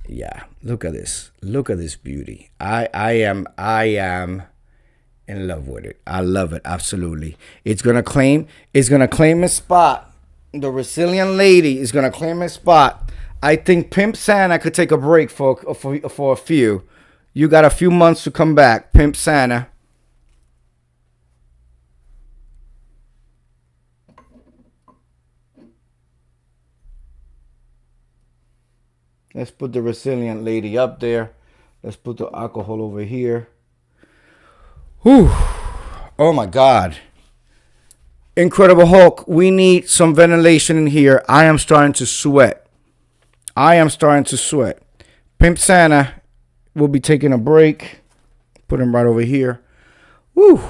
Yeah, look at this. Look at this beauty. I am in love with it. I love it, absolutely. It's gonna claim its spot. The Resilient Lady is gonna claim its spot. I think Pimp Santa could take a break for a few. You got a few months to come back, Pimp Santa. Let's put the Resilient Lady up there. Let's put the alcohol over here. Whew. Oh my God. Incredible Hulk, we need some ventilation in here. I am starting to sweat. Pimp Santa will be taking a break. Put him right over here. Woo.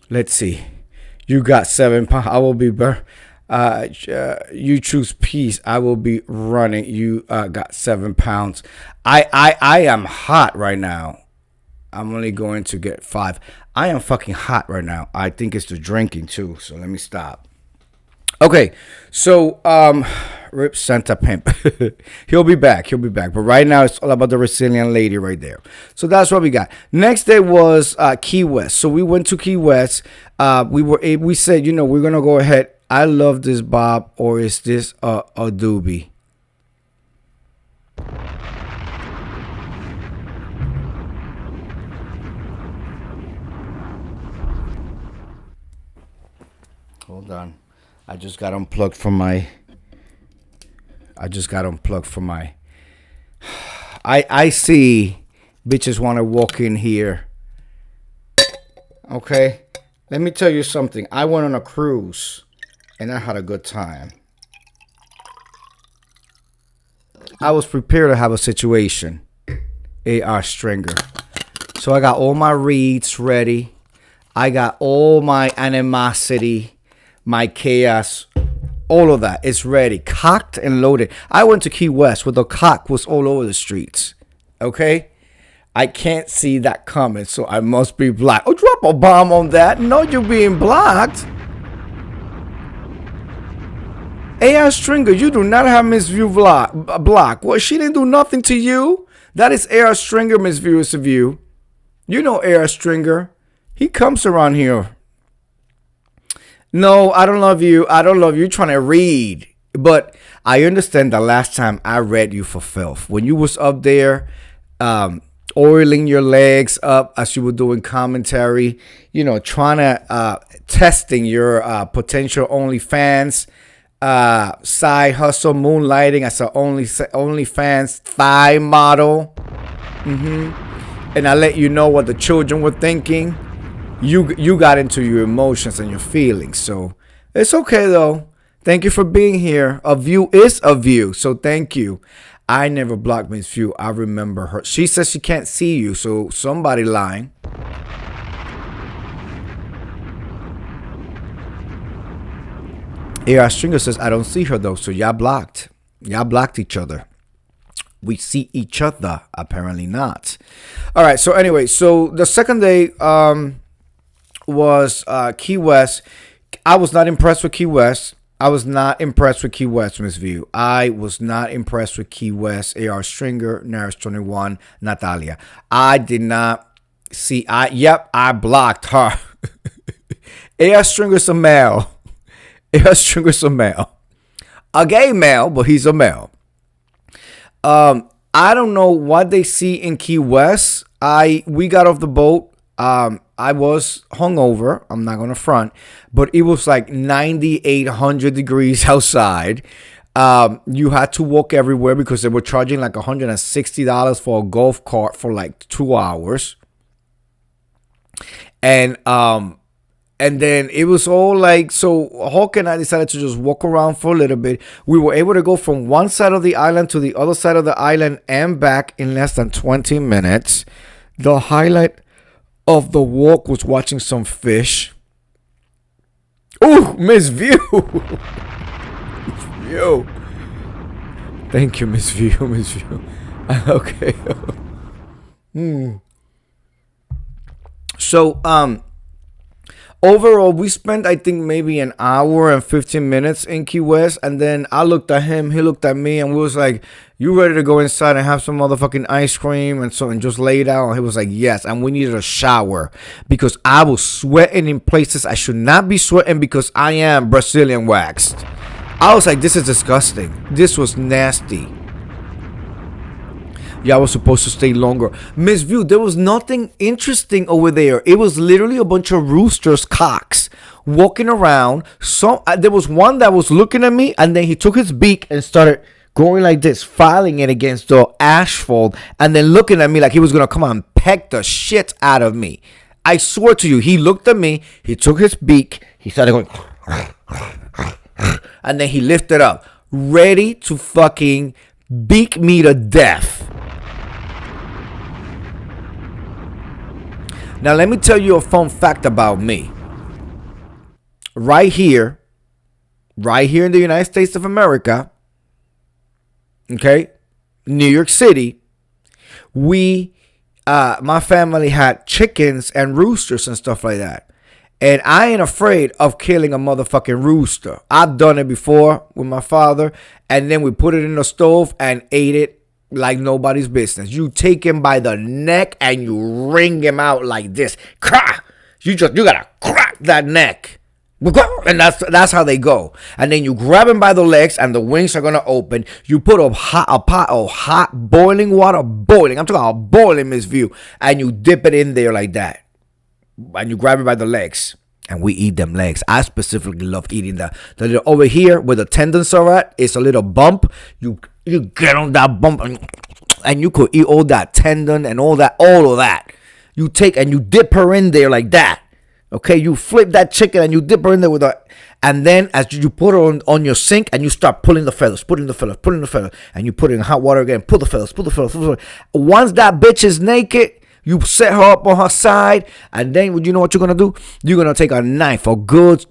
Let's see. You got 7 pounds. I will be you choose peace. I will be running. You got 7 pounds. I am hot right now. I'm only going to get 5. I am fucking hot right now. I think it's the drinking too. So let me stop. Okay. So rip Santa Pimp. He'll be back. But right now it's all about the Resilient Lady right there. So that's what we got. Next day was Key West. So we went to Key West. We said, you know, we're gonna go ahead. I love this Bob, or is this a doobie? Hold on. I just got unplugged from my I just got unplugged from my. I see bitches want to walk in here. Okay, let me tell you something. I went on a cruise, and I had a good time. I was prepared to have a situation. A.R. Stringer. So I got all my reads ready. I got all my animosity, my chaos, all of that is ready, cocked and loaded. I went to Key West where the cock was all over the streets. Okay? I can't see that coming, so I must be blocked. Oh, drop a bomb on that. No, you're being blocked. A.R. Stringer, you do not have Miss View block. Well, she didn't do nothing to you. That is A.R. Stringer, Miss View is a View. You know A.R. Stringer. He comes around here. No, I don't love you. I don't love you. You're trying to read. But I understand the last time I read you for filth. When you was up there, oiling your legs up as you were doing commentary, you know, trying to, testing your potential OnlyFans, side hustle, moonlighting as a OnlyFans thigh model. And I let you know what the children were thinking. You got into your emotions and your feelings. So it's okay, though. Thank you for being here. A view is a view. So thank you. I never blocked Miss View. I remember her. She says she can't see you. So somebody lying. A.R. Stringer says, I don't see her, though. So y'all blocked. Y'all blocked each other. We see each other. Apparently not. All right. So anyway, so the second day, was Key West. I was not impressed with Key West. I was not impressed with Key West, Miss View. I was not impressed with Key West, A.R. Stringer, Naris 21, Natalia. I did not see. I blocked her. A.R. Stringer's a male. A.R. Stringer's a male. A gay male, but he's a male. I don't know what they see in Key West. We got off the boat. I was hungover. I'm not going to front, but it was like 9,800 degrees outside. You had to walk everywhere because they were charging like $160 for a golf cart for like 2 hours. And then it was all like, so Hawk and I decided to just walk around for a little bit. We were able to go from one side of the island to the other side of the island and back in less than 20 minutes. The highlight of the walk was watching some fish. Oh, Miss View. Miss View. Thank you, Miss View. Miss View. Okay. So, overall, we spent, I think, maybe an hour and 15 minutes in Key West. And then I looked at him, he looked at me, and we was like, you ready to go inside and have some motherfucking ice cream and just lay down? And he was like, yes. And we needed a shower because I was sweating in places I should not be sweating because I am Brazilian waxed. I was like, this is disgusting. This was nasty. Y'all was supposed to stay longer. Miss View, there was nothing interesting over there. It was literally a bunch of roosters, cocks, walking around. There was one that was looking at me, and then he took his beak and started going like this, filing it against the asphalt, and then looking at me like he was going to come and peck the shit out of me. I swear to you, he looked at me, he took his beak, he started going, and then he lifted up, ready to fucking beak me to death. Now, let me tell you a fun fact about me. Right here in the United States of America, okay, New York City, my family had chickens and roosters and stuff like that. And I ain't afraid of killing a motherfucking rooster. I've done it before with my father, and then we put it in the stove and ate it like nobody's business. You take him by the neck and you wring him out like this. Crack! You gotta crack that neck. And that's how they go. And then you grab him by the legs and the wings are gonna open. You put a pot of hot boiling water, boiling. I'm talking about boiling, Miss View. And you dip it in there like that. And you grab it by the legs. and we eat them legs. I specifically love eating that. The little over here where the tendons are at, it's a little bump. You get on that bump and you could eat all that tendon and all of that. You take and you dip her in there like that. Okay, you flip that chicken and you dip her in there with a, and then as you put her on your sink and you start pulling the feathers, and you put it in hot water again, pull the feathers. Once that bitch is naked, you set her up on her side, and then you know what you're gonna do? You're gonna take a knife, a good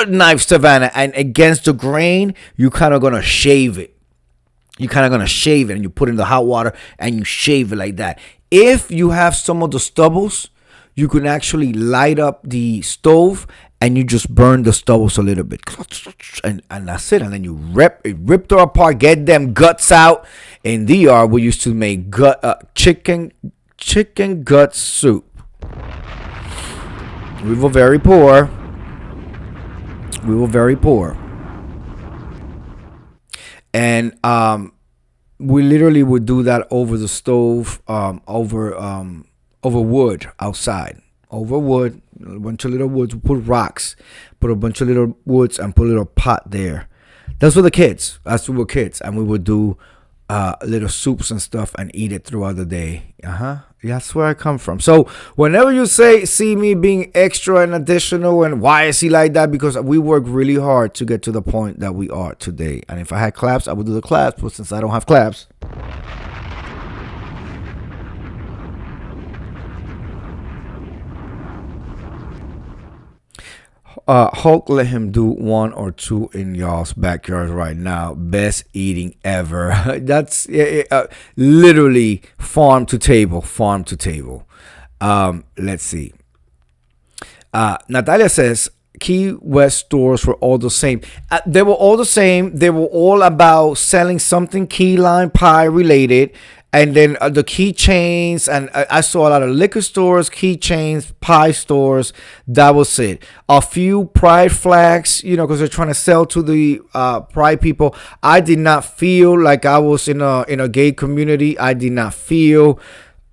knife, Savannah, and against the grain, you kind of gonna shave it. And you put it in the hot water and you shave it like that. If you have some of the stubbles, you can actually light up the stove and you just burn the stubbles a little bit, and that's it. And then you rip her apart, get them guts out. In DR, we used to make chicken gut soup. We were very poor. And we literally would do that over the stove, over wood outside. Over wood, a bunch of little woods. We put rocks, put a bunch of little woods, and put a little pot there. That's for the kids. That's we were kids, and we would do little soups and stuff and eat it throughout the day. That's where I come from. So whenever you see me being extra and additional, and why is he like that? Because we work really hard to get to the point that we are today. And if I had claps, I would do the claps. But since I don't have claps, Hulk, let him do 1 or 2 in y'all's backyard right now. Best eating ever. That's literally farm to table. Let's see. Natalia says Key West stores were all the same. They were all the same. They were all about selling something key lime pie related. And then the keychains, and I saw a lot of liquor stores, keychains, pie stores. That was it. A few pride flags, because they're trying to sell to the pride people. I did not feel like I was in a gay community. I did not feel,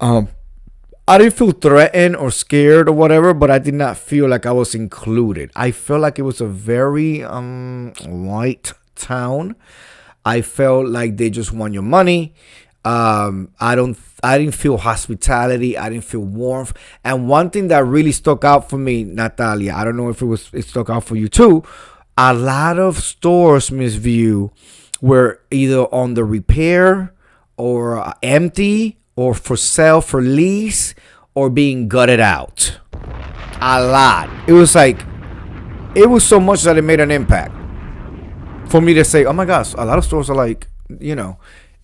I didn't feel threatened or scared or whatever, but I did not feel like I was included. I felt like it was a very white town. I felt like they just want your money. I didn't feel hospitality. I didn't feel warmth. And one thing that really stuck out for me, Natalia, I don't know if it stuck out for you too. A lot of stores, Miss View, were either on the repair or empty or for sale for lease or being gutted out. A lot. It was so much that it made an impact for me to say, oh my gosh, a lot of stores are like,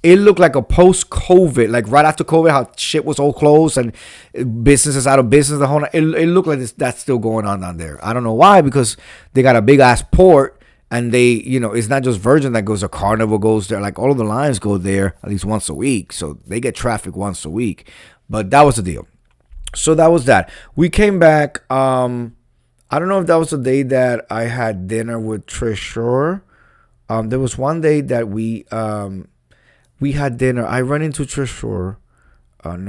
it looked like a post-COVID, like right after COVID, how shit was all closed and businesses out of business. It looked like that's still going on down there. I don't know why, because they got a big ass port, and they, it's not just Virgin that goes. A Carnival goes there. Like all of the lines go there at least once a week, so they get traffic once a week. But that was the deal. So that was that. We came back. I don't know if that was the day that I had dinner with Trish Shore. There was one day that we had dinner. I ran into Trish Shore. I ran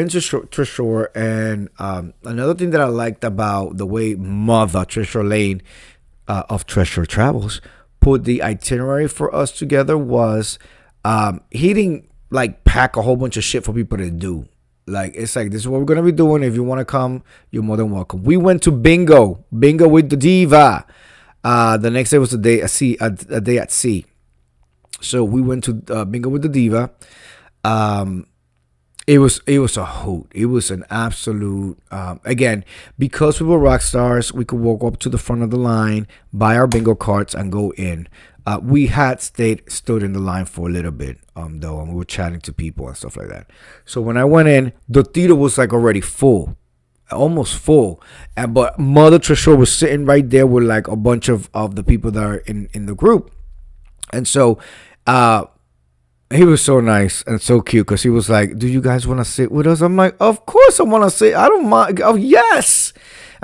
into Trish Shore, and another thing that I liked about the way Mother Trish Lane of Treasure Travels put the itinerary for us together was he didn't pack a whole bunch of shit for people to do. It's like, this is what we're gonna be doing. If you want to come, you're more than welcome. We went to bingo with the diva. The next day was a day at sea. So we went to bingo with the diva. It was a hoot. It was an absolute, again, because we were rock stars, we could walk up to the front of the line, buy our bingo cards, and go in. We had stood in the line for a little bit, though, and we were chatting to people and stuff like that. So when I went in, the theater was already full, almost full. But Mother Tresor was sitting right there with a bunch of the people that are in the group. And so he was so nice and so cute, because he was like, do you guys want to sit with us? I'm like, of course I want to sit. I don't mind. Oh, yes.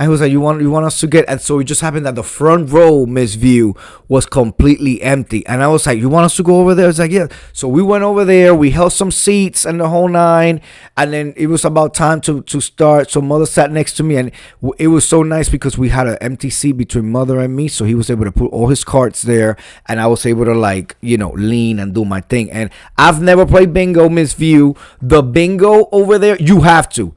And he was like, you want us to get? And so it just happened that the front row, Miss View, was completely empty. And I was like, you want us to go over there? It's like, yeah. So we went over there. We held some seats and the whole nine. And then it was about time to start. So Mother sat next to me, and it was so nice because we had an empty seat between Mother and me. So he was able to put all his cards there, and I was able to, like, lean and do my thing. And I've never played bingo, Miss View. The bingo over there, you have to,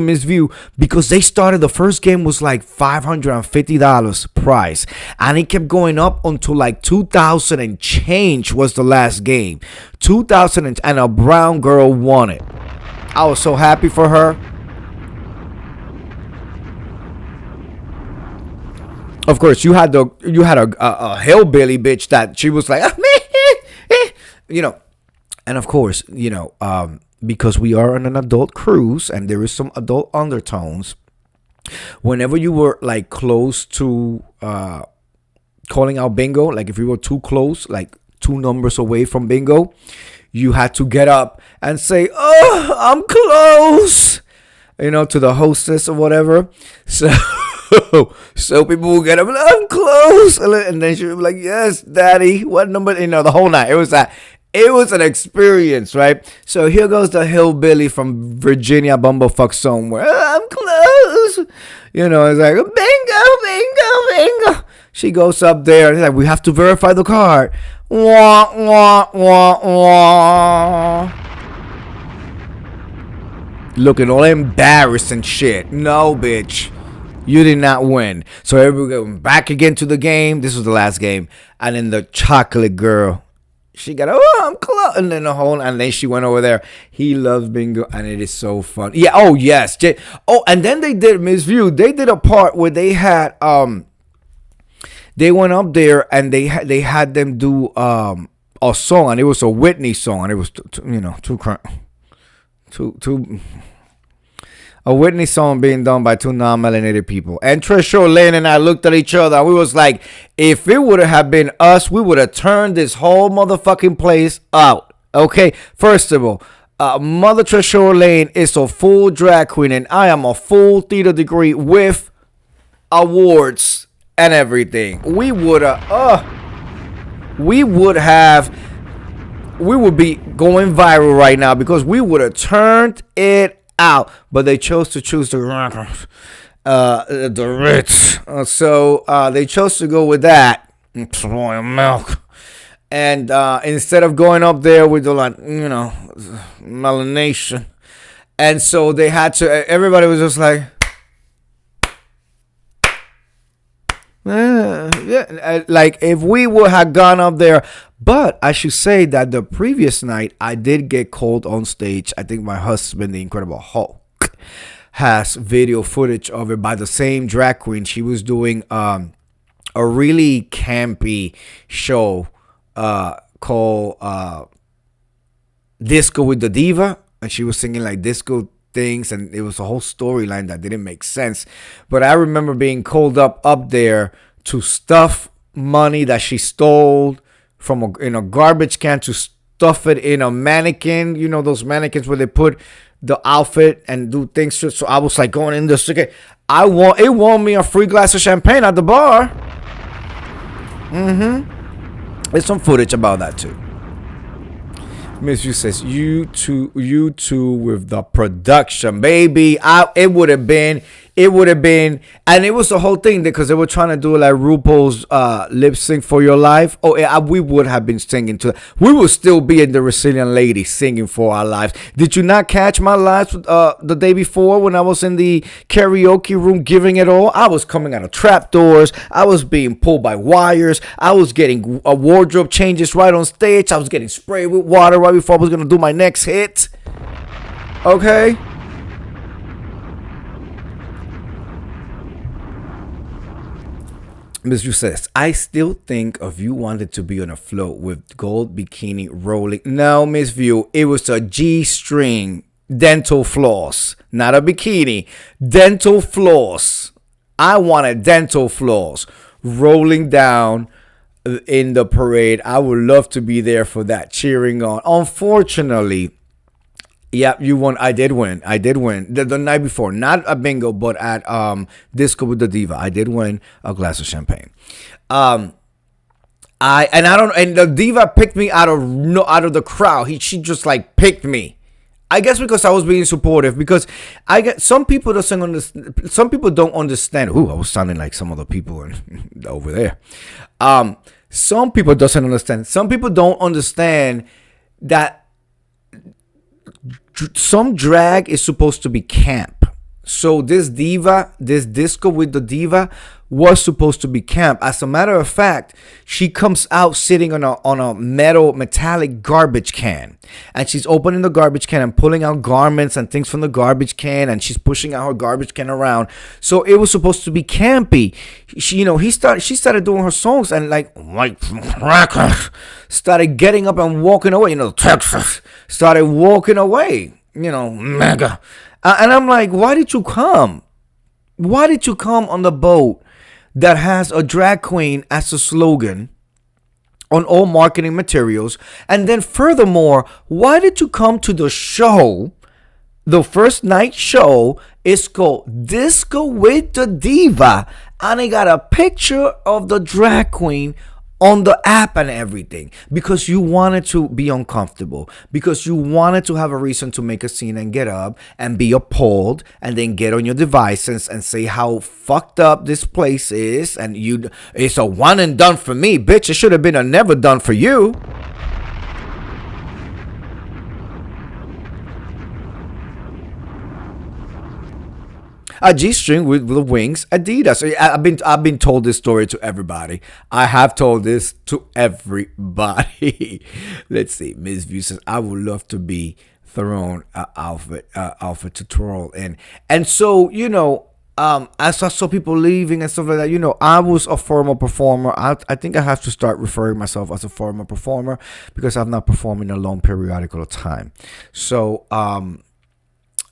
Miss View, because they started, the first game was like $550 prize, and it kept going up until like 2000 and change was the last game. 2000 and a brown girl won it. I was so happy for her. Of course, you had a hillbilly bitch that she was like, and of course, because we are on an adult cruise and there is some adult undertones. Whenever you were like close to calling out bingo, like if you were too close, like 2 numbers away from bingo, you had to get up and say, "Oh, I'm close," to the hostess or whatever. So people will get up, "I'm close," and then she would be like, "Yes, Daddy, what number?" The whole night. It was an experience, right? So here goes the hillbilly from Virginia, bumblefuck somewhere. "I'm close." It's like, bingo. She goes up there and it's like, "We have to verify the card." Wah, wah, wah, wah. Looking all embarrassed and shit. No, bitch. You did not win. So everybody going back again to the game. This was the last game. And then the chocolate girl, she got, "Oh, I'm close." And then and then she went over there. He loves bingo, and it is so fun. Yeah. Oh, yes. And then they did, Miss View, they did a part where they had, they went up there and they had them do a song, and it was a Whitney song, and it was a Whitney song being done by 2 non-melanated people. And Trisha Lane and I looked at each other and we was like, if it would have been us, we would have turned this whole motherfucking place out. Okay, first of all, Mother Trisha Lane is a full drag queen, and I am a full theater degree with awards and everything. We would be going viral right now because we would have turned it out, but they chose to choose the Ritz. So they chose to go with that. Soy milk. And instead of going up there with the melanation. And so they had to, everybody was just like, like if we would have gone up there. But I should say that the previous night I did get called on stage. I think my husband, the Incredible Hulk, has video footage of it by the same drag queen. She was doing a really campy show called Disco with the Diva, and she was singing like disco things, and it was a whole storyline that didn't make sense. But I remember being called up there to stuff money that she stole from in a garbage can, to stuff it in a mannequin. Those mannequins where they put the outfit and do things. So I was like going in this ticket. It won me a free glass of champagne at the bar. There's some footage about that too. Miss Yu says, you two with the production, baby. It would have been, and it was the whole thing because they were trying to do like RuPaul's lip sync for your life. Oh, yeah, we would have been singing to. We would still be in the Resilient Lady singing for our lives. Did you not catch my lives the day before when I was in the karaoke room giving it all? I was coming out of trapdoors. I was being pulled by wires. I was getting wardrobe changes right on stage. I was getting sprayed with water right before I was gonna do my next hit. Okay. Ms. Yu says, I still think of you wanted to be on a float with gold bikini rolling. No, Miss View, it was a G-string dental floss, not a bikini. Dental floss. I wanted dental floss rolling down in the parade. I would love to be there for that, cheering on. Unfortunately, Yeah, you won. I did win. I did win the night before, not a bingo, but at Disco with the Diva. I did win a glass of champagne. Um, I don't, and the diva picked me out of no out of the crowd. She just like picked me. I guess because I was being supportive. Because I get some people doesn't understand. Some people don't understand. Ooh, I was sounding like some other people over there. Some people doesn't understand. Some people don't understand that some drag is supposed to be camp. So this diva, this disco with the diva, was supposed to be camp. As a matter of fact, she comes out sitting on a metallic garbage can, and she's opening the garbage can and pulling out garments and things from the garbage can, and she's pushing out her garbage can around. So it was supposed to be campy. She started doing her songs, and like white started getting up and walking away. Texas started walking away. Mega. And I'm like, why did you come? Why did you come on the boat that has a drag queen as a slogan on all marketing materials? And then furthermore, why did you come to the show? The first night show is called Disco with the Diva, and I got a picture of the drag queen on the app and everything, because you wanted to be uncomfortable, because you wanted to have a reason to make a scene and get up and be appalled, and then get on your devices and say how fucked up this place is, and it's a one and done for me, bitch. It should have been a never done for you. A G-string with the wings, Adidas. I've been told this story to everybody. I have told this to everybody. Let's see. Miss View says, I would love to be thrown outfit to twirl in. And so, as I saw people leaving and stuff like that, I was a former performer. I think I have to start referring myself as a former performer, because I've not performed in a long periodical of time. So,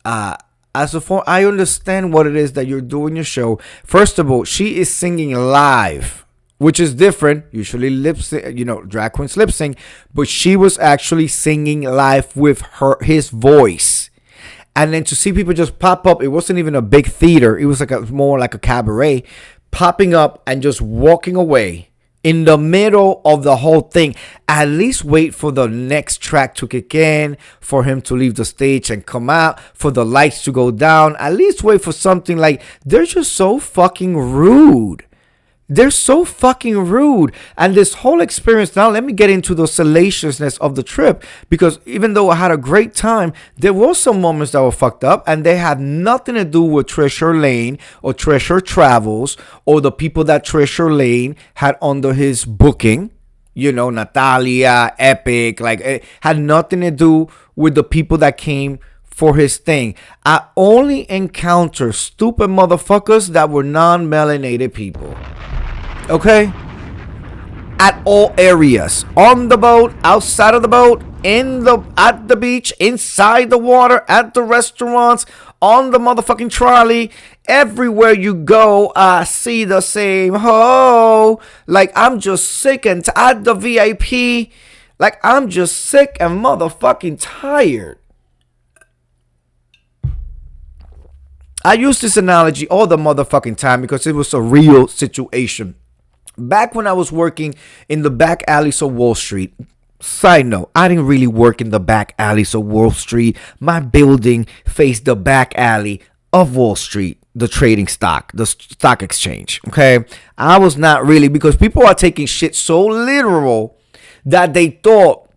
I understand what it is that you're doing your show. First of all, she is singing live, which is different. Usually lip sync, drag queens lip sync, but she was actually singing live with his voice. And then to see people just pop up, it wasn't even a big theater. It was more like a cabaret, popping up and just walking away in the middle of the whole thing. At least wait for the next track to kick in, for him to leave the stage and come out, for the lights to go down. At least wait for something. Like, they're just so fucking rude. They're so fucking rude. And this whole experience, now let me get into the salaciousness of the trip, because even though I had a great time, there were some moments that were fucked up, and they had nothing to do with Treasure Lane or Treasure Travels or the people that Treasure Lane had under his booking. Natalia, Epic, like, it had nothing to do with the people that came for his thing. I only encounter stupid motherfuckers that were non-melanated people. Okay? At all areas. On the boat, outside of the boat, at the beach, inside the water, at the restaurants, on the motherfucking trolley. Everywhere you go, I see the same hoe. Like, I'm just sick and at the VIP. Like, I'm just sick and motherfucking tired. I use this analogy all the motherfucking time because it was a real situation. Back when I was working in the back alleys of Wall Street. Side note, I didn't really work in the back alleys of Wall Street. My building faced the back alley of Wall Street, the trading stock, the stock exchange. Okay. I was not really, because people are taking shit so literal that they thought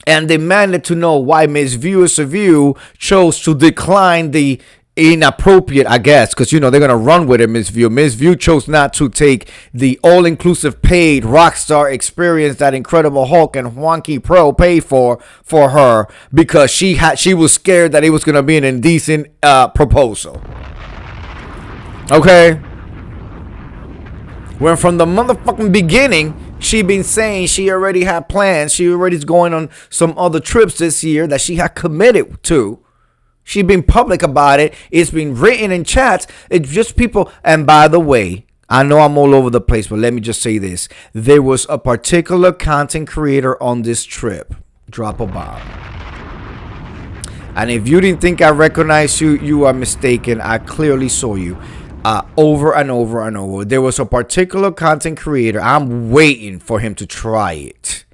and demanded to know why Miss Viewers of You chose to decline the inappropriate, I guess, because they're gonna run with it. Miss View chose not to take the all-inclusive paid rockstar experience that Incredible Hulk and Juanki Pro paid for her, because she was scared that it was gonna be an indecent proposal. Okay, when from the motherfucking beginning she been saying she already had plans, she already's going on some other trips this year that she had committed to. She's been public about it. It's been written in chats. It's just people. And by the way, I know I'm all over the place, but let me just say this. There was a particular content creator on this trip. Drop a bomb. And if you didn't think I recognized you, you are mistaken. I clearly saw you over and over and over. There was a particular content creator. I'm waiting for him to try it.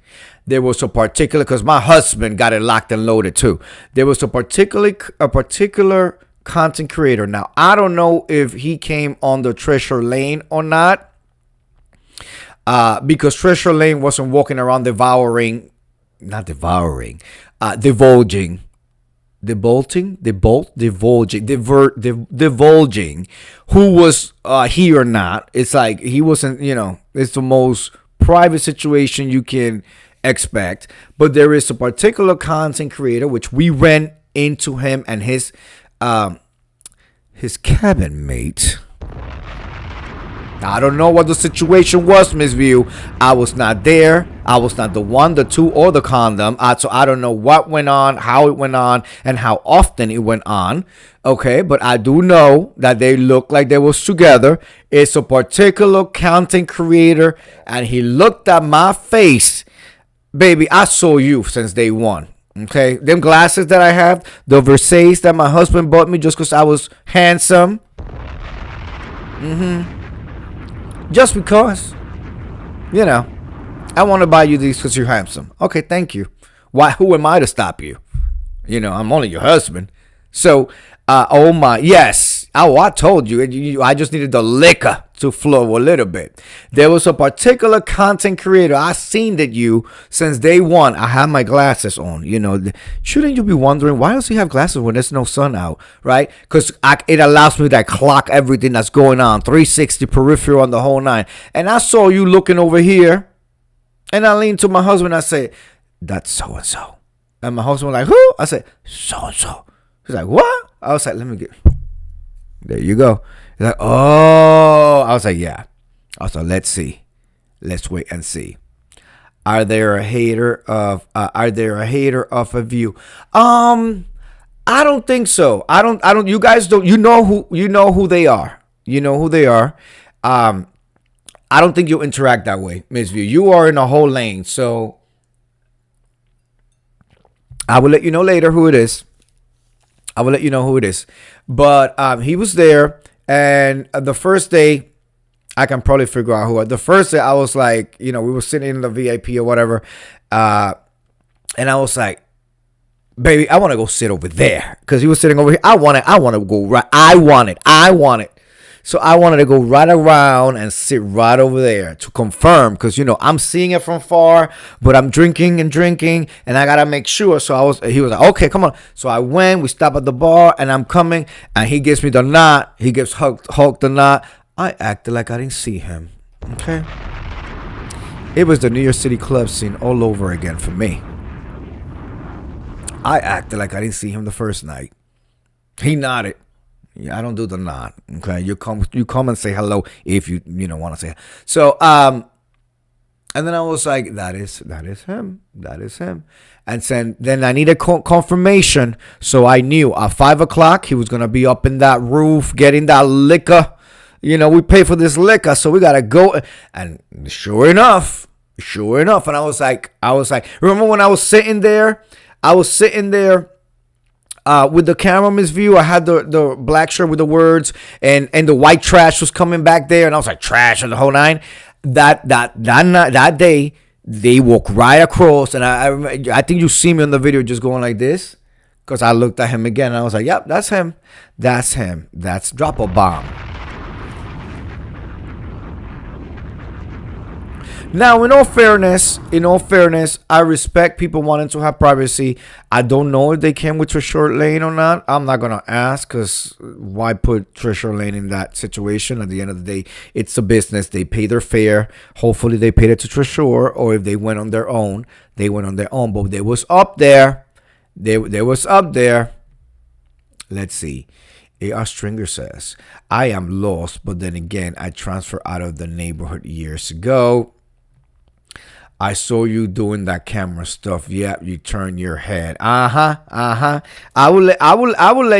There was a particular, because my husband got it locked and loaded too. There was a particular content creator. Now, I don't know if he came on the Treasure Lane or not, because Treasure Lane wasn't walking around divulging, who was he or not. It's like he wasn't, it's the most private situation you can expect. But there is a particular content creator which we ran into him and his cabin mate. Now, I don't know what the situation was, Miss View. I was not there. I was not the one, the two, or the condom. So I don't know what went on, how it went on, and how often it went on. Okay, but I do know that they looked like they was together. It's a particular content creator, and he looked at my face. Baby, I saw you since day one. Okay, them glasses that I have, the Versace that my husband bought me just because I was handsome. Just because, I want to buy you these because you're handsome. Okay, thank you. Why? Who am I to stop you? I'm only your husband. So, oh my, yes. Oh, I told you. I just needed the liquor to flow a little bit. There was a particular content creator. I seen that you since day one. I have my glasses on. Shouldn't you be wondering why does he have glasses when there's no sun out, right? Because it allows me to clock everything that's going on, 360 peripheral on the whole nine. And I saw you looking over here, and I leaned to my husband. I said, "That's so and so," and my husband was like, "Who?" I said, "So and so." He's like, "What?" I was like, "Let me get." There you go. He's like, "Oh." I was like, "Yeah." I was like, "Let's see. Let's wait and see. Are there a hater of a view?" I don't think so. I don't you guys don't you know who they are. You know who they are. I don't think you'll interact that way, Miss View. You are in a whole lane, so I will let you know later who it is. But he was there, and the first day, I can probably figure out who. The first day, I was like, we were sitting in the VIP or whatever, and I was like, "Baby, I want to go sit over there," because he was sitting over here. I want to go right. I want it. So I wanted to go right around and sit right over there to confirm, because I'm seeing it from far, but I'm drinking, and I gotta make sure. So he was like, "Okay, come on." So I went. We stopped at the bar, and I'm coming, and he gives me the nod. He gives Hulk the nod. I acted like I didn't see him. Okay. It was the New York City club scene all over again for me. I acted like I didn't see him the first night. He nodded. Yeah, I don't do the nod. Okay, you come and say hello if you want to say. So and then I was like, that is him. And then I needed confirmation, so I knew at 5:00 he was gonna be up in that roof getting that liquor. We pay for this liquor, so we gotta go. And sure enough, and I was like, remember when I was sitting there? With the cameraman's view, I had the black shirt with the words, and the white trash was coming back there, and I was like, trash and the whole nine. That day, they walked right across, and I think you see me on the video just going like this, because I looked at him again, and I was like, yep, that's him. That's drop a bomb. Now, in all fairness, I respect people wanting to have privacy. I don't know if they came with Treasure Lane or not. I'm not going to ask, because why put Treasure Lane in that situation? At the end of the day, it's a business. They pay their fare. Hopefully, they paid it to Treasure, or if they went on their own, they went on their own. But they was up there. They was up there. Let's see. A.R. Stringer says, "I am lost, but then again, I transferred out of the neighborhood years ago. I saw you doing that camera stuff. Yeah, you turn your head. I will let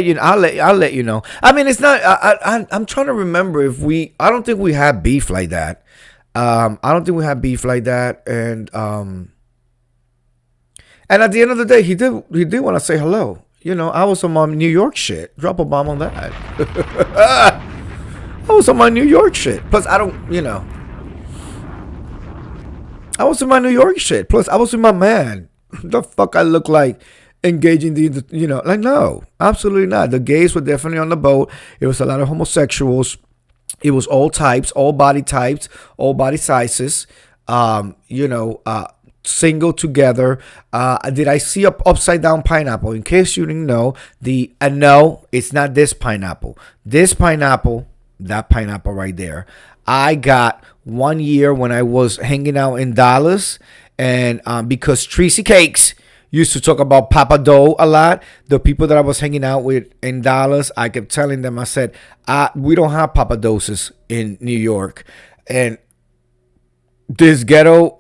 you. I'll let you know. I mean, it's not. I'm trying to remember if we. I don't think we had beef like that. And at the end of the day, he did want to say hello. I was on my New York shit. Drop a bomb on that. I was on my New York shit. Plus, I don't, I was in my New York shit. Plus, I was with my man. The fuck I look like engaging like, no, absolutely not. The gays were definitely on the boat. It was a lot of homosexuals. It was all types, all body types, all body sizes. Single together. Did I see a upside down pineapple? In case you didn't know, no, it's not this pineapple. This pineapple, that pineapple right there, I got 1 year when I was hanging out in Dallas, and because Tracy Cakes used to talk about Papa Dough a lot. The people that I was hanging out with in Dallas, I kept telling them, I said, we don't have Papa Doses in New York. And this ghetto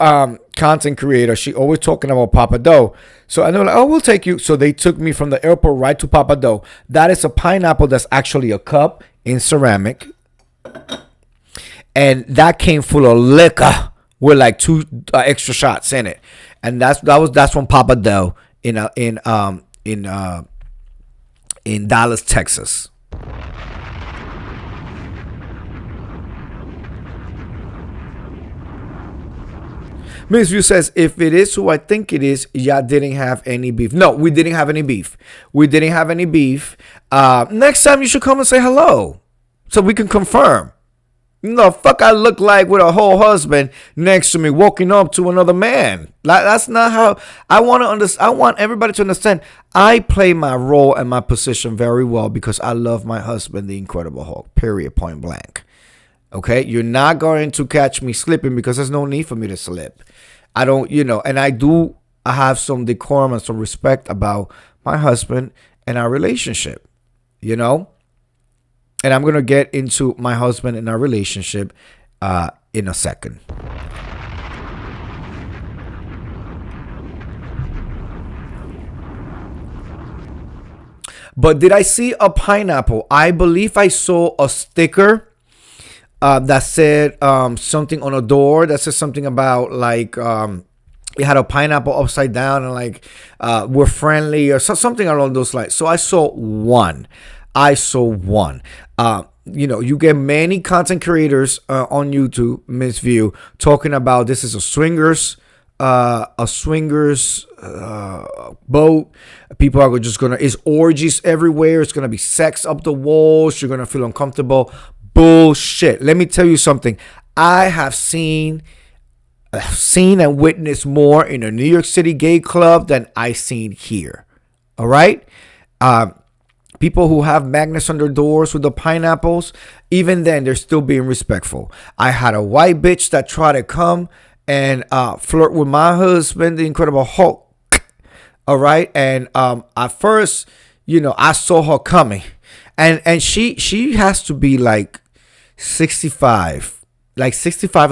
content creator, she always talking about Papa Dough. So I know, like, oh, we'll take you. So they took me from the airport right to Papa Dough. That is a pineapple that's actually a cup in ceramic. And that came full of liquor with like 2 extra shots in it. And that's from Papa Dough in Dallas, Texas. Miss View says, if it is who I think it is, y'all didn't have any beef. No, we didn't have any beef. Next time you should come and say hello so we can confirm. The fuck I look like with a whole husband next to me walking up to another man. Like, that's not how I want to understand. I want everybody to understand. I play my role and my position very well because I love my husband, the Incredible Hulk. Period. Point blank. Okay, you're not going to catch me slipping because there's no need for me to slip. I don't, and I have some decorum and some respect about my husband and our relationship, And I'm going to get into my husband and our relationship in a second. But did I see a pineapple? I believe I saw a sticker that said something on a door that says something about like it had a pineapple upside down and like we're friendly or something along those lines. So I saw one. You get many content creators on YouTube, Miss View, talking about this is a swingers boat. People are just it's orgies everywhere. It's gonna be sex up the walls. You're gonna feel uncomfortable. Bullshit. Let me tell you something. I have seen and witnessed more in a New York City gay club than I seen here. All right. People who have magnets on their doors with the pineapples, even then, they're still being respectful. I had a white bitch that tried to come and flirt with my husband, the Incredible Hulk. All right. And at first, I saw her coming. And she has to be like 65 or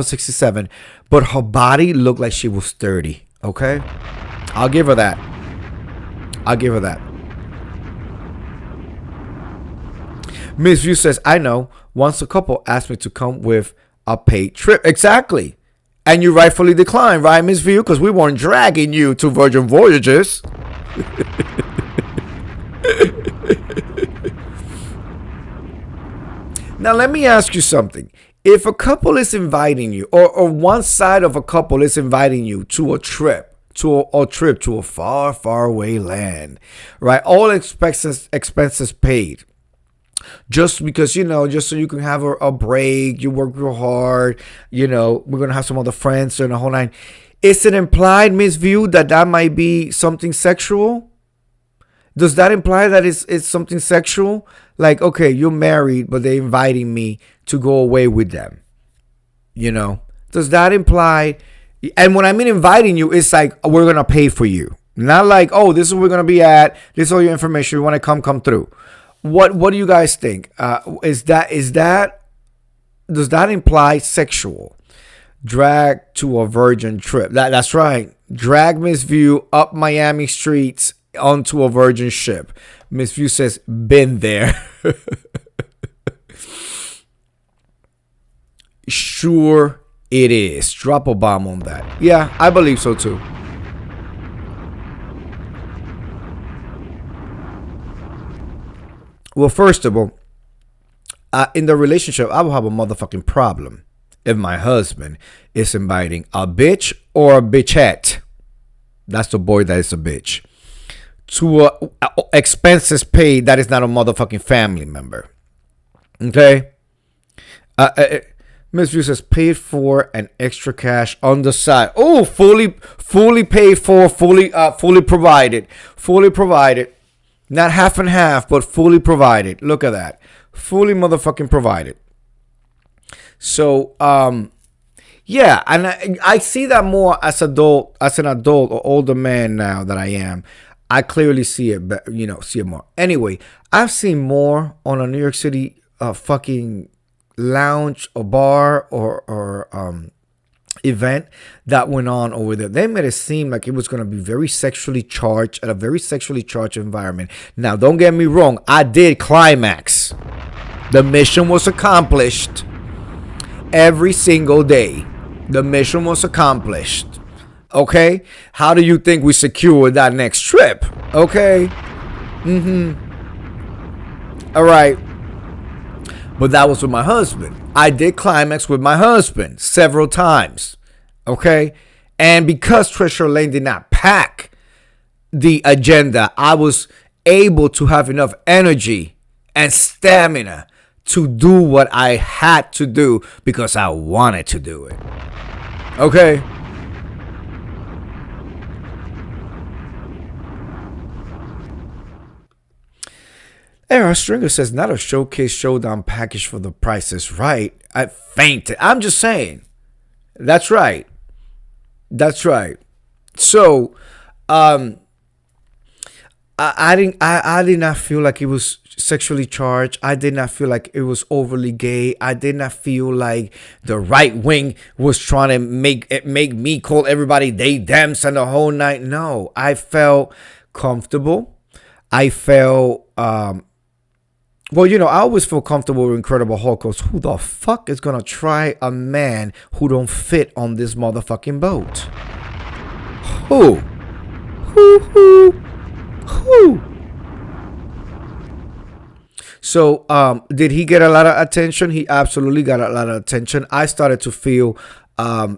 67. But her body looked like she was 30. Okay. I'll give her that. Miss View says, I know. Once a couple asked me to come with a paid trip. Exactly. And you rightfully declined, right, Miss View? Because we weren't dragging you to Virgin Voyages. Now, let me ask you something. If a couple is inviting you, or one side of a couple is inviting you to a trip, to a far, far away land, right? All expenses paid. Just because, just so you can have a break, you work real hard, we're going to have some other friends and the whole nine. Is it implied, Miss View, that might be something sexual? Does that imply that it's something sexual? Like, okay, you're married, but they're inviting me to go away with them. Does that imply? And when I mean inviting you, it's like, we're going to pay for you. Not like, oh, this is where we're going to be at. This is all your information. You want to come through. What do you guys think? Does that imply sexual? Drag to a virgin trip. That's right. Drag Miss View up Miami streets onto a virgin ship. Miss View says, been there. Sure it is. Drop a bomb on that. Yeah, I believe so too. Well, first of all, in the relationship, I will have a motherfucking problem if my husband is inviting a bitch or a bitchette. That's the boy that is a bitch. To expenses paid that is not a motherfucking family member. Okay? Miss View says paid for and extra cash on the side. Oh, fully paid for, fully provided. Fully provided. Not half and half, but fully provided. Look at that. Fully motherfucking provided. So, yeah, and I see that more as an adult or older man now that I am. I clearly see it, see it more. Anyway, I've seen more on a New York City fucking lounge or bar or event that went on over there. They made it seem like it was going to be very sexually charged, at a very sexually charged environment. Now, don't get me wrong. I did climax. The mission was accomplished every single day. The mission was accomplished. Okay? How do you think we secured that next trip? Okay? All right. But that was with my husband. I did climax with my husband several times. Okay? And because Trisha Lane did not pack the agenda, I was able to have enough energy and stamina to do what I had to do because I wanted to do it. Okay? Era Stringer says, not a showcase showdown package for the Price is Right. I fainted. I'm just saying. That's right. That's right. So, I did not feel like it was sexually charged. I did not feel like it was overly gay. I did not feel like the right wing was trying to make me call everybody they thems and the whole night. No, I felt comfortable. I felt well, I always feel comfortable with Incredible Hulk. Because who the fuck is gonna try a man who don't fit on this motherfucking boat? Who? So, did he get a lot of attention? He absolutely got a lot of attention. I started to feel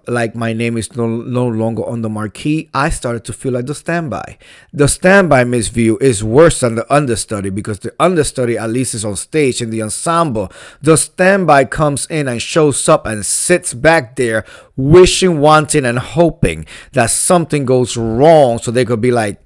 like my name is no longer on the marquee. I started to feel like the standby. The standby, Miss View, is worse than the understudy because the understudy at least is on stage in the ensemble. The standby comes in and shows up and sits back there wishing, wanting, and hoping that something goes wrong so they could be like,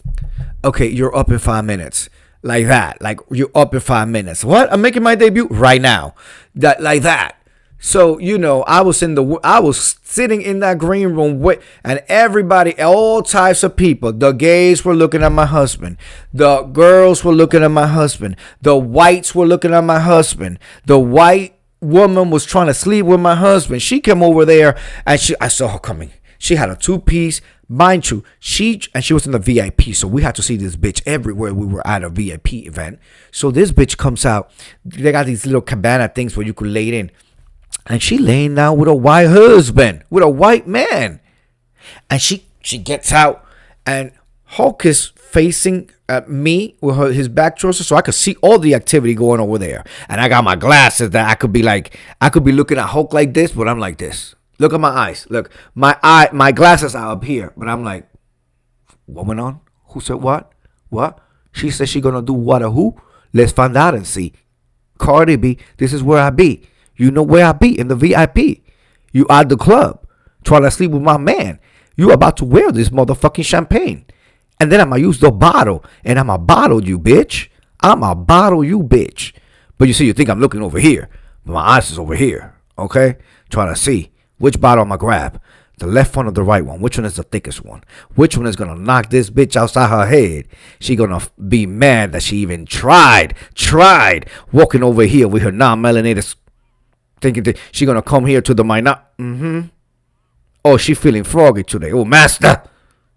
okay, you're up in 5 minutes. Like that. Like, you're up in 5 minutes. What? I'm making my debut right now. Like that. So, I was sitting in that green room and everybody, all types of people, the gays were looking at my husband. The girls were looking at my husband. The whites were looking at my husband. The white woman was trying to sleep with my husband. She came over there and I saw her coming. She had a 2-piece. Mind you, she was in the VIP, so we had to see this bitch everywhere we were at a VIP event. So this bitch comes out. They got these little cabana things where you could lay it in. And she laying down with a white husband, with a white man. And she gets out, and Hulk is facing me with his back towards her, so I could see all the activity going over there. And I got my glasses that I could be looking at Hulk like this, but I'm like this. Look at my eyes. Look, my glasses are up here, but I'm like, what went on? Who said what? What? She said she gonna do what or who? Let's find out and see. Cardi B, this is where I be. You know where I be, in the VIP. You at the club, trying to sleep with my man. You about to wear this motherfucking champagne. And then I'ma use the bottle, and I'ma bottle you, bitch. I'ma bottle you, bitch. But you see, you think I'm looking over here, but my eyes is over here, okay? Trying to see which bottle I'ma grab. The left one or the right one? Which one is the thickest one? Which one is gonna knock this bitch outside her head? She gonna be mad that she even tried walking over here with her non-melanated, thinking that she gonna come here to the minor. Oh, she feeling froggy today. Oh, master.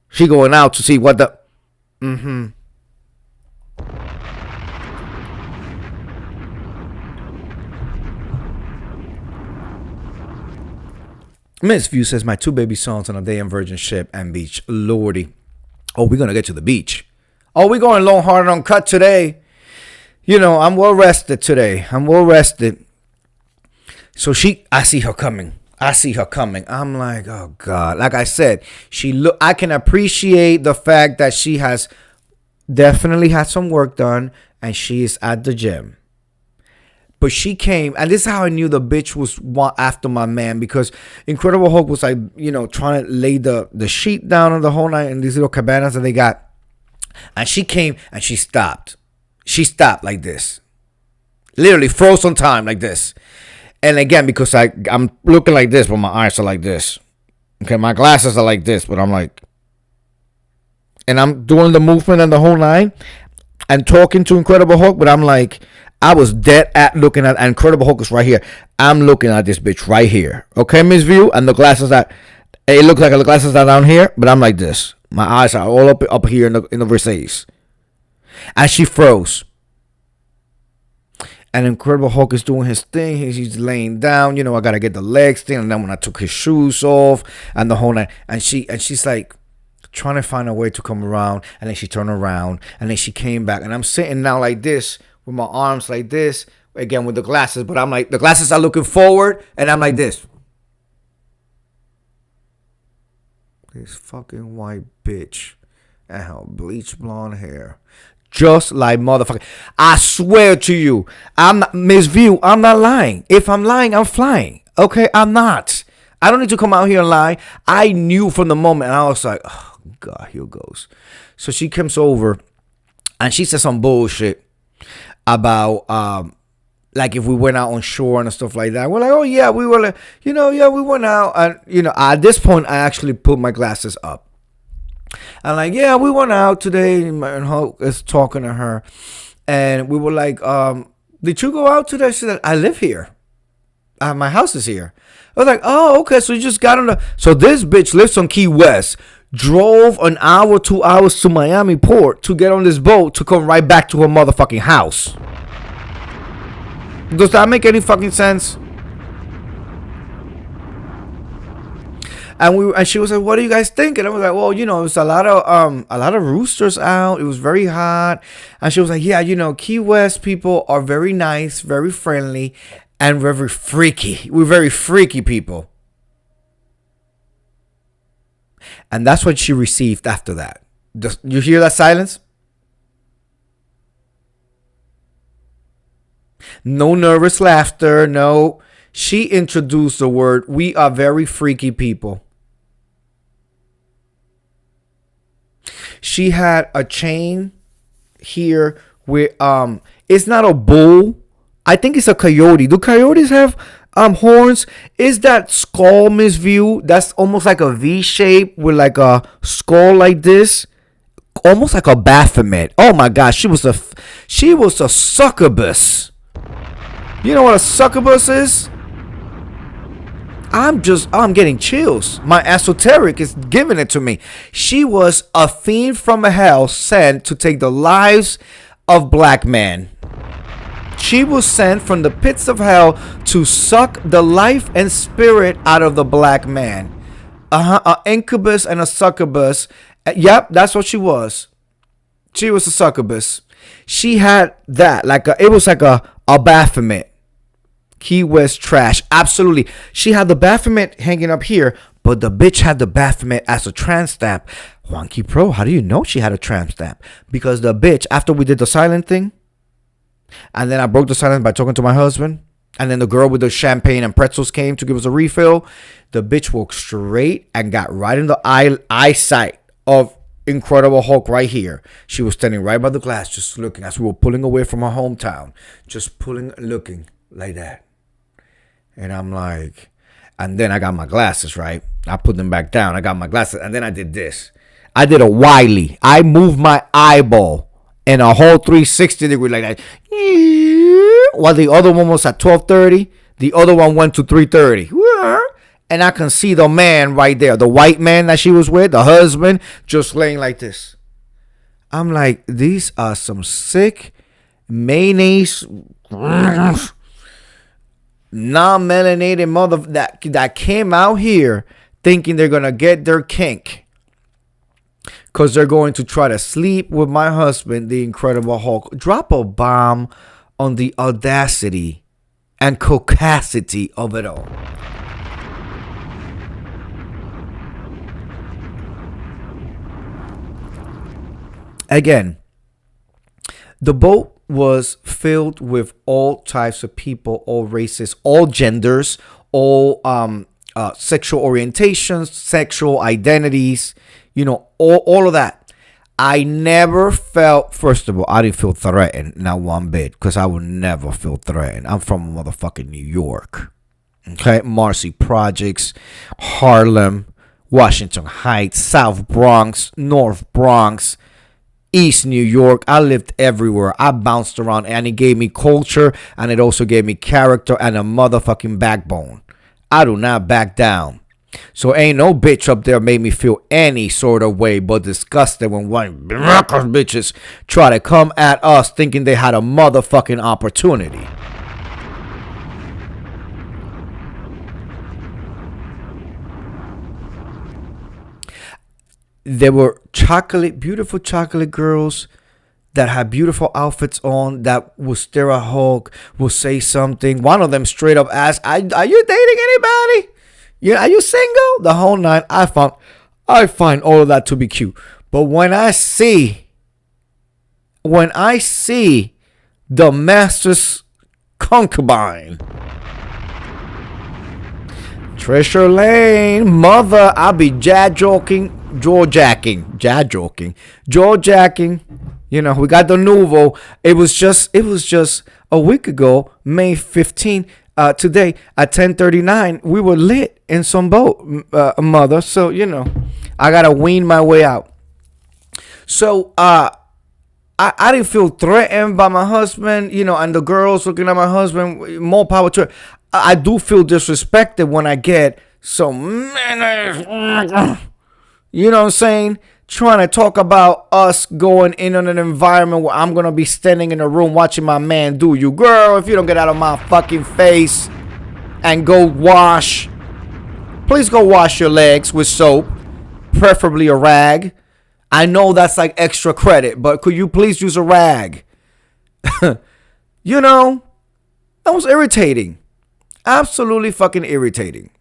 She going out to see what the. Miss View says, my 2 baby sons on a day in Virgin Ship and Beach. Lordy. Oh, we're going to get to the beach. Oh, we're going long, hard, and uncut today. I'm well rested today. I'm well rested. So I see her coming. I see her coming. I'm like, oh God. Like I said, I can appreciate the fact that she has definitely had some work done and she is at the gym. But she came, and this is how I knew the bitch was after my man, because Incredible Hulk was like, trying to lay the sheet down on the whole night in these little cabanas that they got. And she came and she stopped. She stopped like this. Literally froze on time like this. And again, because I'm looking like this, but my eyes are like this. Okay, my glasses are like this, but I'm like, and I'm doing the movement and the whole nine and talking to Incredible Hulk, but I'm like, I was dead at looking at Incredible Hulk is right here. I'm looking at this bitch right here. Okay, Miss View, and the glasses it looks like the glasses are down here, but I'm like this. My eyes are all up here in the Versailles. And she froze. And Incredible Hulk is doing his thing. He's laying down. I gotta get the legs thing. And then when I took his shoes off and the whole night, and she's like trying to find a way to come around. And then she turned around, and then she came back, and I'm sitting now like this with my arms like this, again with the glasses. But I'm like, the glasses are looking forward, and I'm like this. This fucking white bitch and her bleach blonde hair. Just like motherfucker. I swear to you, I'm not, Miss View, I'm not lying. If I'm lying, I'm flying. Okay, I'm not. I don't need to come out here and lie. I knew from the moment, and I was like, oh God, here goes. So she comes over, and she said some bullshit about like if we went out on shore and stuff like that. We're like, oh yeah, we were like, yeah, we went out, and at this point, I actually put my glasses up. And like, yeah, we went out today, and Hulk is talking to her, and we were like, did you go out today? She said, I live here. My house is here. I was like, oh, okay, so you just got on the... So this bitch lives on Key West, drove an hour, 2 hours to Miami Port to get on this boat to come right back to her motherfucking house. Does that make any fucking sense? And she was like, what do you guys think? And I was like, well, it was a lot of roosters out. It was very hot. And she was like, yeah, Key West people are very nice, very friendly, and very freaky. We're very freaky people. And that's what she received after that. You hear that silence? No nervous laughter. No. She introduced the word, we are very freaky people. She had a chain here with it's not a bull. I think it's a coyote. Do coyotes have horns? Is that skull, Miss View? That's almost like a V shape with like a skull like this. Almost like a Baphomet. Oh my gosh, she was a succubus. You know what a succubus is? I'm getting chills. My esoteric is giving it to me. She was a fiend from hell sent to take the lives of black men. She was sent from the pits of hell to suck the life and spirit out of the black man. An incubus and a succubus. Yep, that's what she was. She was a succubus. She had that, it was like a Baphomet. Key West trash. Absolutely. She had the Baphomet hanging up here, but the bitch had the Baphomet as a tramp stamp. Juanki Pro, how do you know she had a tramp stamp? Because the bitch, after we did the silent thing, and then I broke the silence by talking to my husband, and then the girl with the champagne and pretzels came to give us a refill, the bitch walked straight and got right in the eyesight of Incredible Hulk right here. She was standing right by the glass, just looking as we were pulling away from her hometown, just looking like that. And I'm like, and then I got my glasses, right? I put them back down. I got my glasses, and then I did this. I did a Wiley. I moved my eyeball in a whole 360 degree like that. While the other one was at 12:30, the other one went to 3:30. And I can see the man right there, the white man that she was with, the husband, just laying like this. I'm like, these are some sick mayonnaise non-melanated mother that came out here thinking they're gonna get their kink. because they're going to try to sleep with my husband, the Incredible Hulk. Drop a bomb on the audacity and caucasity of it all. Again, the boat was filled with all types of people, all races, all genders, all sexual orientations, sexual identities, all of that. I never felt, first of all, I didn't feel threatened, not one bit, because I would never feel threatened. I'm from motherfucking New York. Okay? Marcy Projects, Harlem, Washington Heights, South Bronx, North Bronx, East New York. I lived everywhere. I bounced around, and it gave me culture, and it also gave me character and a motherfucking backbone. I do not back down. So ain't no bitch up there made me feel any sort of way but disgusted when one bitches try to come at us thinking they had a motherfucking opportunity. There were beautiful chocolate girls that had beautiful outfits on that would stare at Hulk, will say something. One of them straight up asked, are you dating anybody? Yeah, are you single? The whole night. I find all of that to be cute. But when I see the master's concubine, Trisha Lane, mother, I'll be jaw jacking. We got the nouveau. It was just a week ago, May 15th. Today at 10:39, we were lit in some boat, mother. So I gotta wean my way out. So I didn't feel threatened by my husband, and the girls looking at my husband. More power to it. I do feel disrespected when I get some, you know what I'm saying, trying to talk about us going in on an environment where I'm going to be standing in a room watching my man do you. Girl, if you don't get out of my fucking face and go wash, please go wash your legs with soap, preferably a rag. I know that's like extra credit, but could you please use a rag? That was irritating. Absolutely fucking irritating.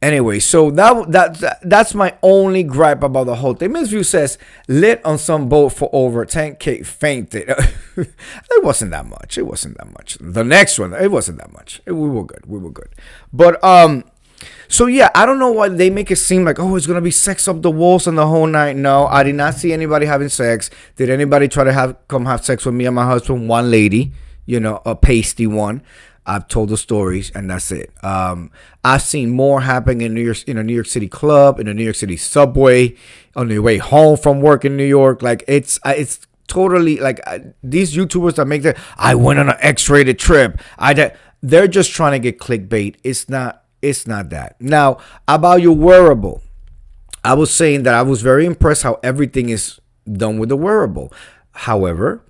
Anyway, so that's my only gripe about the whole thing. Miss View says, lit on some boat for over 10K, fainted. It wasn't that much. The next one, it wasn't that much. We were good. But, so yeah, I don't know why they make it seem like, it's going to be sex up the walls on the whole night. No, I did not see anybody having sex. Did anybody try to come have sex with me and my husband? One lady, a pasty one. I've told the stories, and that's it. I've seen more happening in New York City club, in a New York City subway, on the way home from work in New York. Like it's totally like these YouTubers that make that. I went on an X-rated trip. They're just trying to get clickbait. It's not that. Now about your wearable, I was saying that I was very impressed how everything is done with the wearable. However,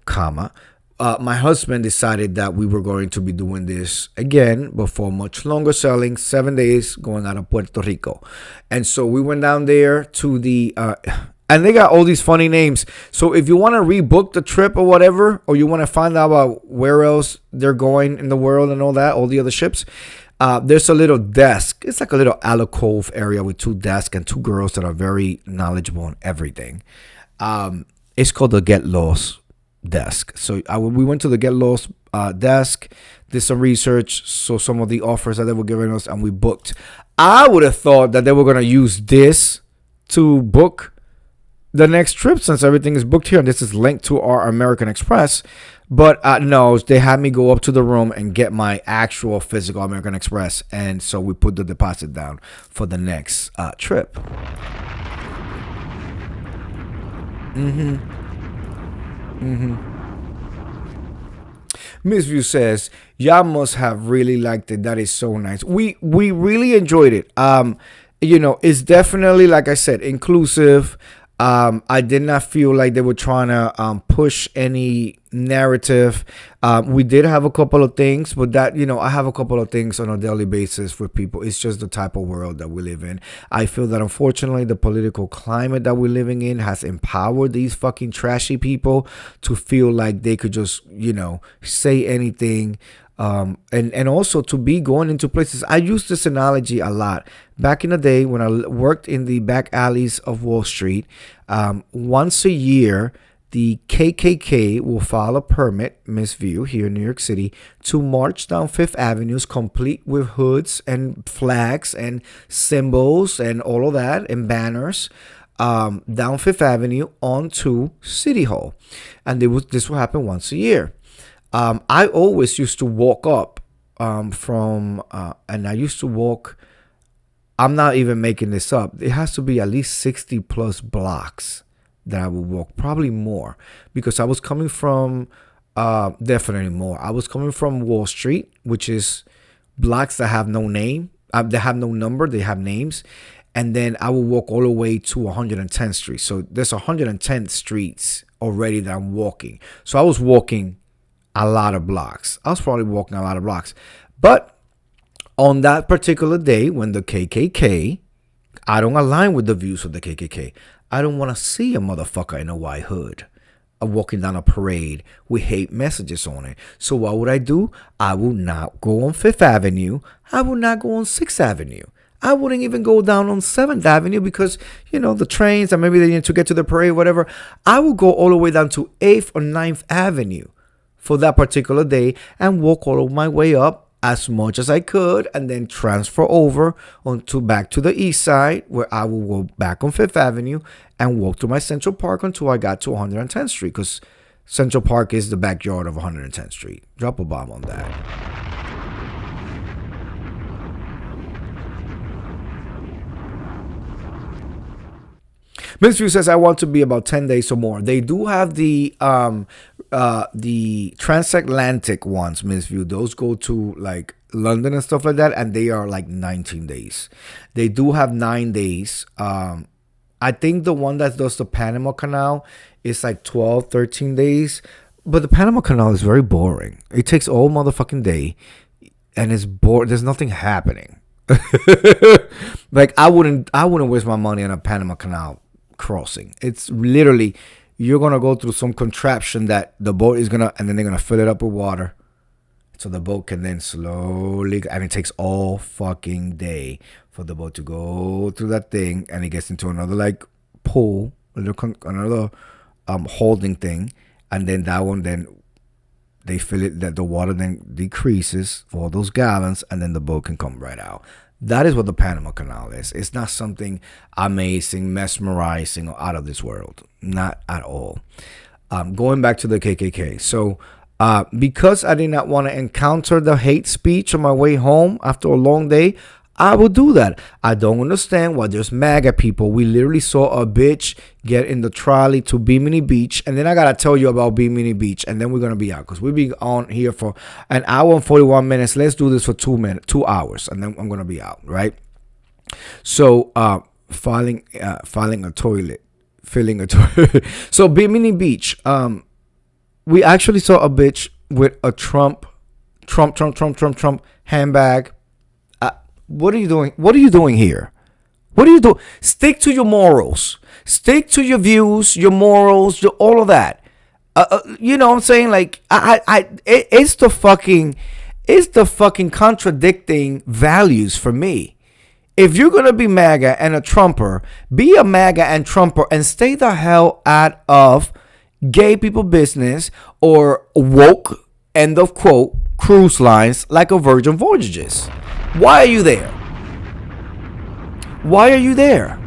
my husband decided that we were going to be doing this again, but for much longer selling, 7 days going out of Puerto Rico. And so we went down there to the, and they got all these funny names. So if you want to rebook the trip or whatever, or you want to find out about where else they're going in the world and all that, all the other ships, there's a little desk. It's like a little alcove area with two desks and two girls that are very knowledgeable on everything. It's called the Get Lost desk. So we went to the Get Lost desk, did some research, saw some of the offers that they were giving us, and we booked. I would have thought that they were going to use this to book the next trip since everything is booked here, and this is linked to our American Express. But no, they had me go up to the room and get my actual physical American Express, and so we put the deposit down for the next trip. Miss View says, y'all must have really liked it. That is so nice. We really enjoyed it. It's definitely, like I said, inclusive. I did not feel like they were trying to push any narrative. We did have a couple of things, but that, I have a couple of things on a daily basis with people. It's just the type of world that we live in. I feel that unfortunately the political climate that we're living in has empowered these fucking trashy people to feel like they could just, say anything. And also to be going into places. I use this analogy a lot. Back in the day when I worked in the back alleys of Wall Street, once a year, the KKK will file a permit, Miss View, here in New York City, to march down Fifth Avenue, complete with hoods and flags and symbols and all of that and banners. Down Fifth Avenue onto City Hall. And this will happen once a year. I always used to walk up and I used to walk, I'm not even making this up. It has to be at least 60 plus blocks that I would walk, probably more, because I was coming from, definitely more. I was coming from Wall Street, which is blocks that have no name, they have no number, they have names. And then I would walk all the way to 110th Street. So there's 110 streets already that I'm walking. So I was walking a lot of blocks. I was probably walking a lot of blocks. But on that particular day when the KKK, I don't align with the views of the KKK. I don't want to see a motherfucker in a white hood walking down a parade with hate messages on it. So what would I do? I would not go on Fifth Avenue. I would not go on 6th Avenue. I wouldn't even go down on 7th Avenue because, the trains and maybe they need to get to the parade, whatever. I would go all the way down to 8th or 9th Avenue for that particular day and walk all my way up as much as I could and then transfer over back to the east side where I will go back on 5th Avenue and walk to my Central Park until I got to 110th Street, because Central Park is the backyard of 110th Street. Drop a bomb on that. Miss View says, I want to be about 10 days or more. They do have the transatlantic ones, Miss View. Those go to like London and stuff like that, and they are like 19 days. They do have 9 days. I think the one that does the Panama Canal is like 12, 13 days. But the Panama Canal is very boring. It takes all motherfucking day, and it's bored. There's nothing happening. Like I wouldn't waste my money on a Panama Canal crossing. It's literally, you're gonna go through some contraption that the boat is gonna, and then they're gonna fill it up with water so the boat can then slowly, and it takes all fucking day for the boat to go through that thing, and it gets into another like pool, another holding thing, and then that one, then they fill it, that the water then decreases for all those gallons, and then the boat can come right out. That is what the Panama Canal is. It's not something amazing, mesmerizing, or out of this world. Not at all. Going back to the KKK. So because I did not want to encounter the hate speech on my way home after a long day, I will do that. I don't understand why there's MAGA people. We literally saw a bitch get in the trolley to Bimini Beach. And then I got to tell you about Bimini Beach. And then we're going to be out, because we'll be on here for an hour and 41 minutes. Let's do this for 2 hours. And then I'm going to be out, right? So filling a toilet. So Bimini Beach. We actually saw a bitch with a Trump handbag. What are you doing? What are you doing here? What do you do? Stick to your morals. Stick to your views, your morals, all of that. You know what I'm saying? Like, it's the fucking contradicting values for me. If you're gonna be MAGA and a Trumper, be a MAGA and Trumper and stay the hell out of gay people business or woke, end of quote, cruise lines like a Virgin Voyages. Why are you there? Why are you there?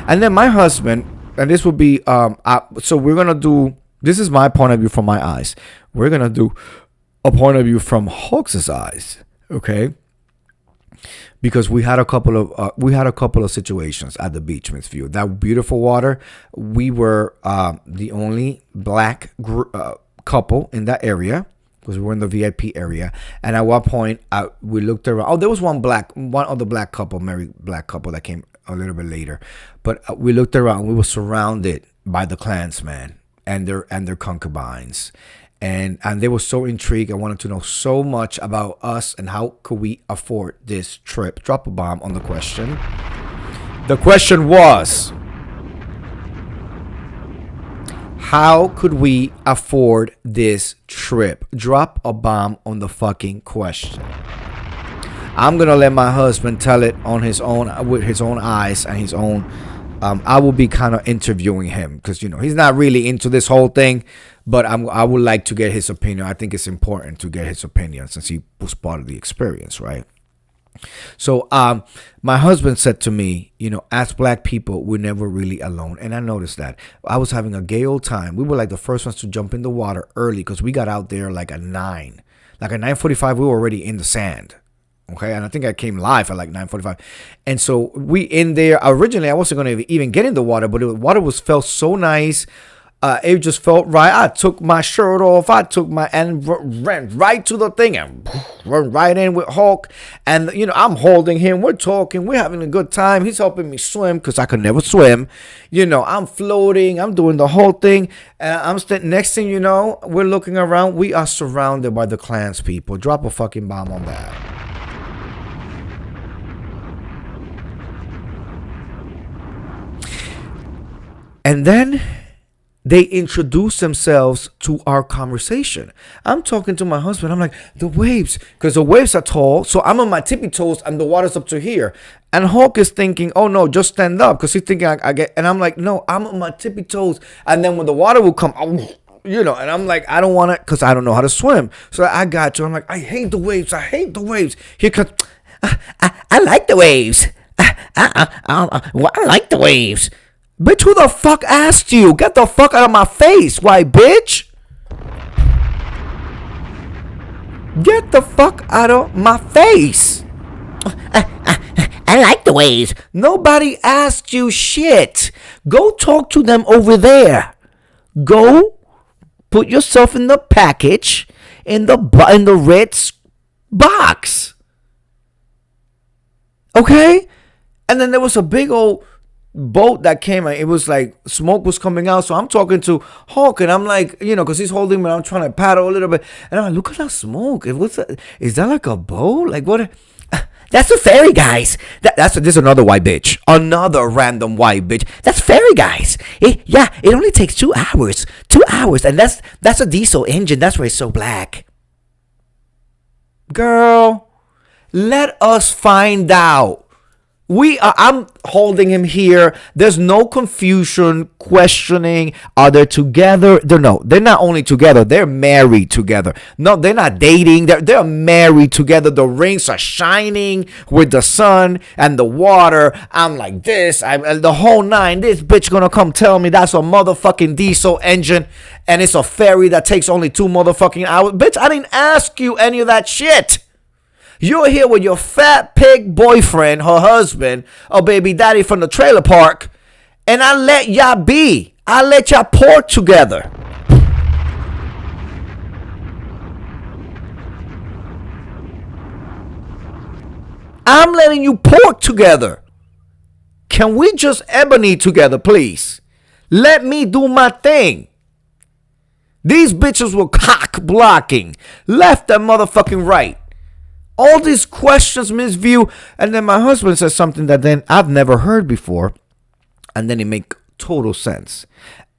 And then my husband, and this will be, so we're going to do, this is my point of view from my eyes. We're going to do a point of view from Hawks' eyes, okay? Because we had a couple of situations at the beach, Miss View. That beautiful water. We were the only black couple in that area, because we were in the VIP area. And at one point, we looked around. Oh, there was one other black couple, married black couple that came a little bit later. But we looked around. We were surrounded by the Klansmen and their concubines. And they were so intrigued. I wanted to know so much about us and how could we afford this trip. Drop a bomb on the question. The question was, how could we afford this trip? Drop a bomb on the fucking question. I'm going to let my husband tell it on his own, with his own eyes and his own. I will be kind of interviewing him because, he's not really into this whole thing, but I would like to get his opinion. I think it's important to get his opinion since he was part of the experience, right? So my husband said to me, as black people, we're never really alone. And I noticed that. I was having a gay old time. We were like the first ones to jump in the water early because we got out there like at 9. Like at 9:45, we were already in the sand. Okay, and I think I came live at like 9:45. And so we in there. Originally, I wasn't going to even get in the water, but the water felt so nice. It just felt right. I took my shirt off. And ran right to the thing and run right in with Hulk. And, I'm holding him. We're talking. We're having a good time. He's helping me swim because I could never swim. I'm floating. I'm doing the whole thing. And next thing you know, we're looking around. We are surrounded by the Klans people. Drop a fucking bomb on that. And then they introduce themselves to our conversation. I'm talking to my husband. I'm like, the waves, because the waves are tall. So I'm on my tippy toes and the water's up to here. And Hulk is thinking, oh no, just stand up. Because he's thinking I get, and I'm like, no, I'm on my tippy toes. And then when the water will come, and I'm like, I don't want to, because I don't know how to swim. So I got to, I'm like, I hate the waves. I hate the waves. Here comes, I like the waves. I like the waves. Bitch, who the fuck asked you? Get the fuck out of my face, white bitch. Get the fuck out of my face. I like the waves. Nobody asked you shit. Go talk to them over there. Go put yourself in the package in the red box. Okay? And then there was a big old boat that came and it was like smoke was coming out. So I'm talking to Hulk and I'm like, because he's holding me and I'm trying to paddle a little bit. And I'm like, look at that smoke. What's that? Is that like a boat? Like what? That's a ferry, guys. This is another white bitch. Another random white bitch. That's ferry, guys. It only takes 2 hours. 2 hours. And that's a diesel engine. That's why it's so black. Girl, let us find out. I'm holding him here. There's no confusion, questioning. Are they together? They're not only together, they're married together. No, they're not dating. They're married together. The rings are shining with the sun and the water. I'm like this. The whole 9. This bitch gonna come tell me that's a motherfucking diesel engine and it's a ferry that takes only 2 motherfucking hours. Bitch, I didn't ask you any of that shit. You're here with your fat pig boyfriend, her husband, or baby daddy from the trailer park, and I let y'all be. I let y'all pork together. I'm letting you pork together. Can we just ebony together, please? Let me do my thing. These bitches were cock blocking, left and motherfucking right. All these questions, misview. And then my husband says something that then I've never heard before. And then it make total sense.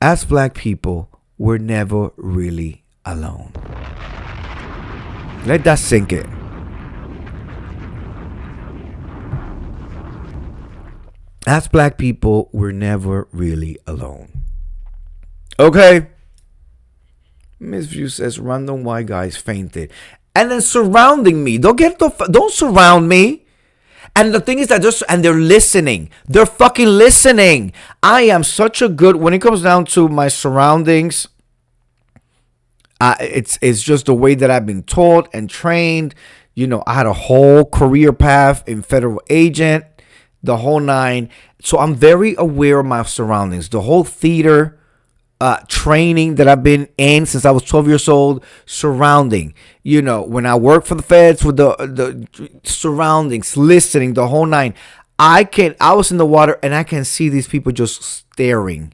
As black people, we're never really alone. Let that sink in. As black people, we're never really alone. Okay? Miss View says random white guys fainted. And then surrounding me. Don't surround me. And the thing is that they're listening. They're fucking listening. I am such a good, when it comes down to my surroundings, it's just the way that I've been taught and trained. I had a whole career path in federal agent, the whole 9. So I'm very aware of my surroundings. The whole theater training that I've been in since I was 12 years old, surrounding, when I work for the feds with the surroundings, listening, the whole 9. I was in the water and I can see these people just staring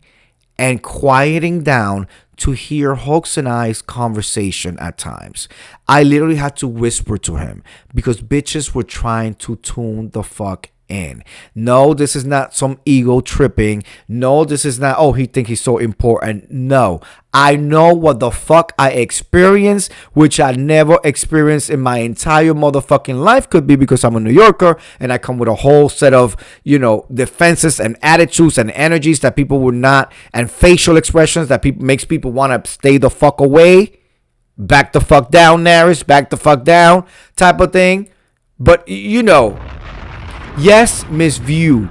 and quieting down to hear Hawks and I's conversation at times. I literally had to whisper to him because bitches were trying to tune the fuck in. No, this is not some ego tripping. No, this is not, oh, he think he's so important. No, I know what the fuck I experienced, which I never experienced in my entire motherfucking life. Could be because I'm a New Yorker and I come with a whole set of, defenses and attitudes and energies that people would not, and facial expressions that makes people want to stay the fuck away. Back the fuck down, Naris, back the fuck down type of thing. But, yes, Miss View.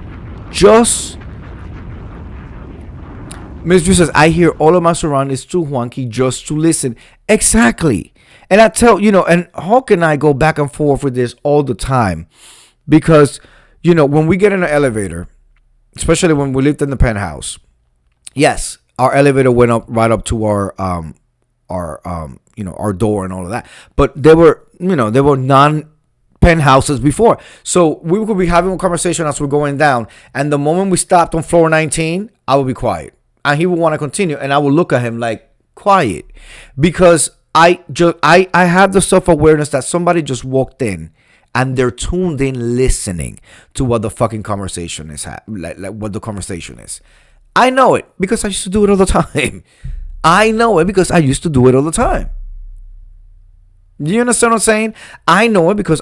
Miss View says, I hear all of my surroundings too, Juanki, just to listen. Exactly. And I tell, and Hawk and I go back and forth with this all the time. Because, when we get in an elevator, especially when we lived in the penthouse, yes, our elevator went up right up to our door and all of that. But there were penthouses before. So we could be having a conversation as we're going down. And the moment we stopped on floor 19, I would be quiet. And he would want to continue. And I would look at him like, quiet. Because I have the self-awareness that somebody just walked in and they're tuned in listening to what the fucking conversation is. Like what the conversation is. I know it because I used to do it all the time. I know it because I used to do it all the time. You understand what I'm saying? I know it because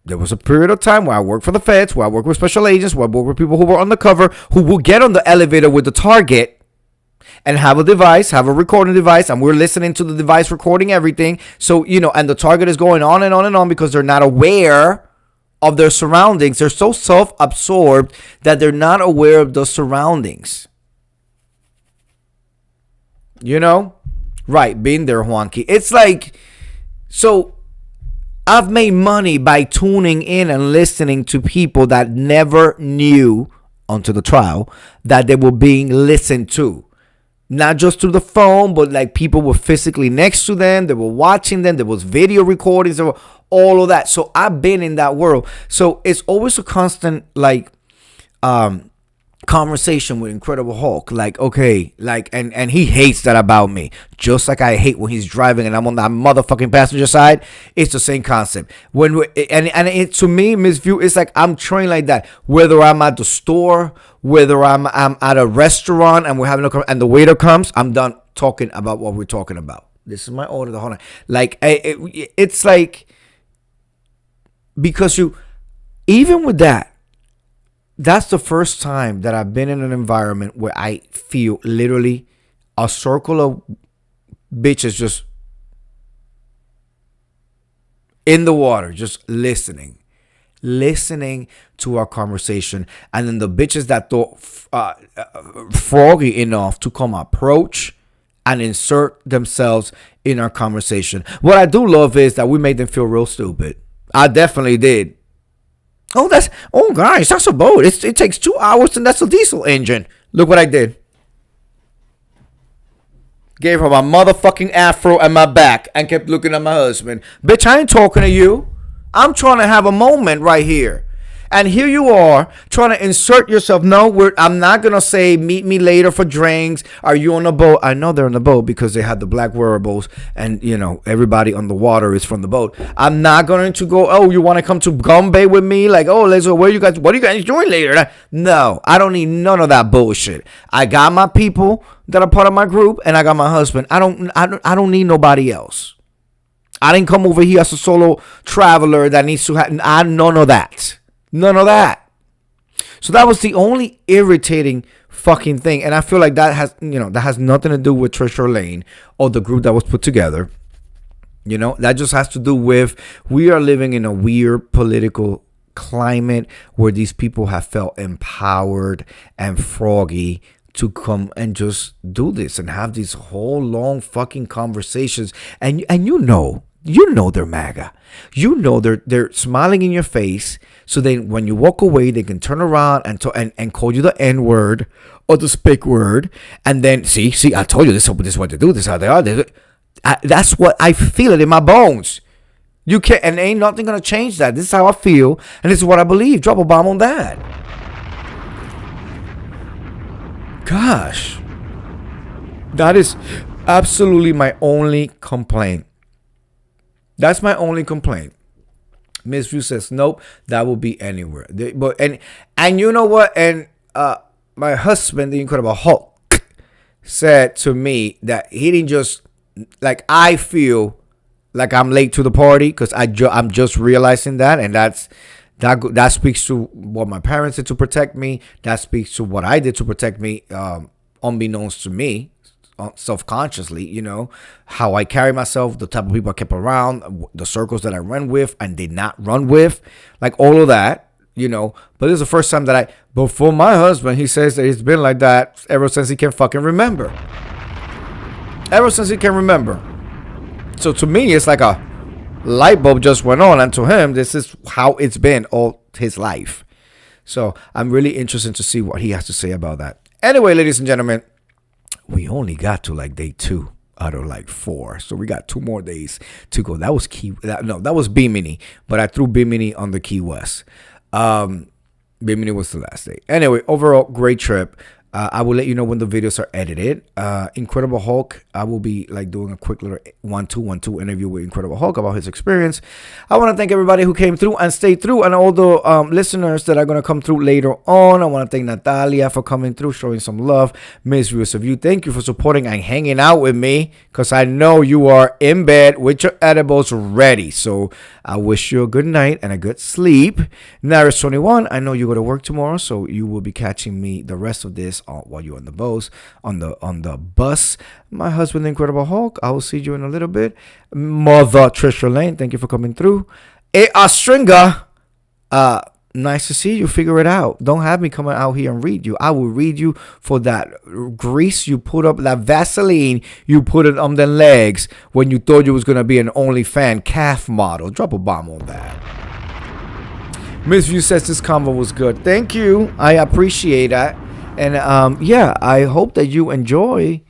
there was a period of time where I worked for the feds, where I worked with special agents, where I worked with people who were undercover, who will get on the elevator with the target and have a recording device, and we're listening to the device recording everything. So, and the target is going on and on and on because they're not aware of their surroundings. They're so self-absorbed that they're not aware of the surroundings. Right, been there, Juanki. It's like, so I've made money by tuning in and listening to people that never knew until the trial that they were being listened to. Not just through the phone, but like people were physically next to them. They were watching them. There was video recordings. There were all of that. So I've been in that world. So it's always a constant conversation with Incredible Hulk. Like, okay, and he hates that about me. Just like I hate when he's driving and I'm on that motherfucking passenger side. It's the same concept. To me, Miss View, it's like I'm trained like that. Whether I'm at the store, whether I'm at a restaurant and we're having and the waiter comes, I'm done talking about what we're talking about. This is my order the whole night. Like, it's like, because even with that, that's the first time that I've been in an environment where I feel literally a circle of bitches just in the water, just listening to our conversation. And then the bitches that thought froggy enough to come approach and insert themselves in our conversation. What I do love is that we made them feel real stupid. I definitely did. Oh guys, that's a boat. It takes 2 hours and that's a diesel engine. Look what I did. Gave her my motherfucking afro and my back and kept looking at my husband. Bitch, I ain't talking to you. I'm trying to have a moment right here. And here you are trying to insert yourself. No, I'm not going to say meet me later for drinks. Are you on the boat? I know they're on the boat because they had the black wearables and, everybody on the water is from the boat. I'm not going to go, oh, you want to come to Gombe with me? Like, oh, let's go. What are you guys doing later? No, I don't need none of that bullshit. I got my people that are part of my group and I got my husband. I don't need nobody else. I didn't come over here as a solo traveler that needs to have none of that. None of that. So that was the only irritating fucking thing. And I feel like that has nothing to do with Trisha Lane or the group that was put together. That just has to do with we are living in a weird political climate where these people have felt empowered and froggy to come and just do this and have these whole long fucking conversations. And they're MAGA. They're smiling in your face. So then when you walk away, they can turn around and call you the N-word or the spick word. And then, see, I told you this is what they do. This is how they are. That's what I feel it in my bones. You can't, and ain't nothing going to change that. This is how I feel. And this is what I believe. Drop a bomb on that. Gosh, that is absolutely my only complaint. That's my only complaint. Miss View says nope. That will be anywhere. But and you know what? And my husband, the Incredible Hulk, said to me that he didn't just like I feel like I'm late to the party because I'm just realizing that, and that speaks to what my parents did to protect me. That speaks to what I did to protect me, unbeknownst to me, self-consciously. How I carry myself, the type of people I kept around, the circles that I ran with and did not run with, like all of that. But this is the first time that but for my husband, he says that it's been like that ever since he can fucking remember. Ever since he can remember. So to me, it's like a light bulb just went on, and to him, this is how it's been all his life. So I'm really interested to see what he has to say about that. Anyway, ladies and gentlemen, we only got to like day 2 out of like 4, so we got 2 more days to go. That was that was Bimini, but I threw Bimini on the Key West. Bimini was the last day. Anyway, overall, great trip. I will let you know when the videos are edited. Incredible Hulk, I will be like doing a quick little 1-2 interview with Incredible Hulk about his experience. I want to thank everybody who came through and stayed through, and all the listeners that are going to come through later on. I want to thank Natalia for coming through, showing some love. Miss Viewers of You, thank you for supporting and hanging out with me, because I know you are in bed with your edibles ready. So I wish you a good night and a good sleep. Naris 21, I know you go to work tomorrow, so you will be catching me the rest of this while you're on the bus. My husband, the Incredible Hulk, I will see you in a little bit. Mother Trisha Lane, thank you for coming through. Stringer, nice to see you. Figure it out. Don't have me coming out here and read you. I will read you for that grease you put up, that Vaseline you put it on the legs when you thought you was gonna be an OnlyFans calf model. Drop a bomb on that. Miss View says this convo was good. Thank you. I appreciate that. And I hope that you enjoy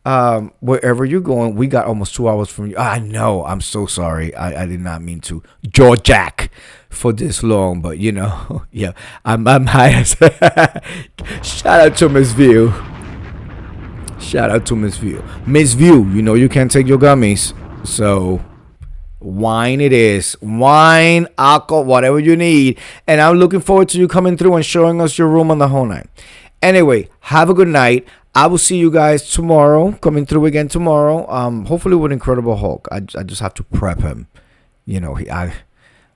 wherever you're going. We got almost 2 hours from you. I know. I'm so sorry. I did not mean to jaw jack for this long, but yeah, I'm high. Shout out to Miss View. Shout out to Miss View. Miss View, you can't take your gummies, so wine it is. Wine, alcohol, whatever you need. And I'm looking forward to you coming through and showing us your room on the whole night. Anyway, have a good night. I will see you guys tomorrow, coming through again tomorrow. Hopefully with Incredible Hulk. I just have to prep him.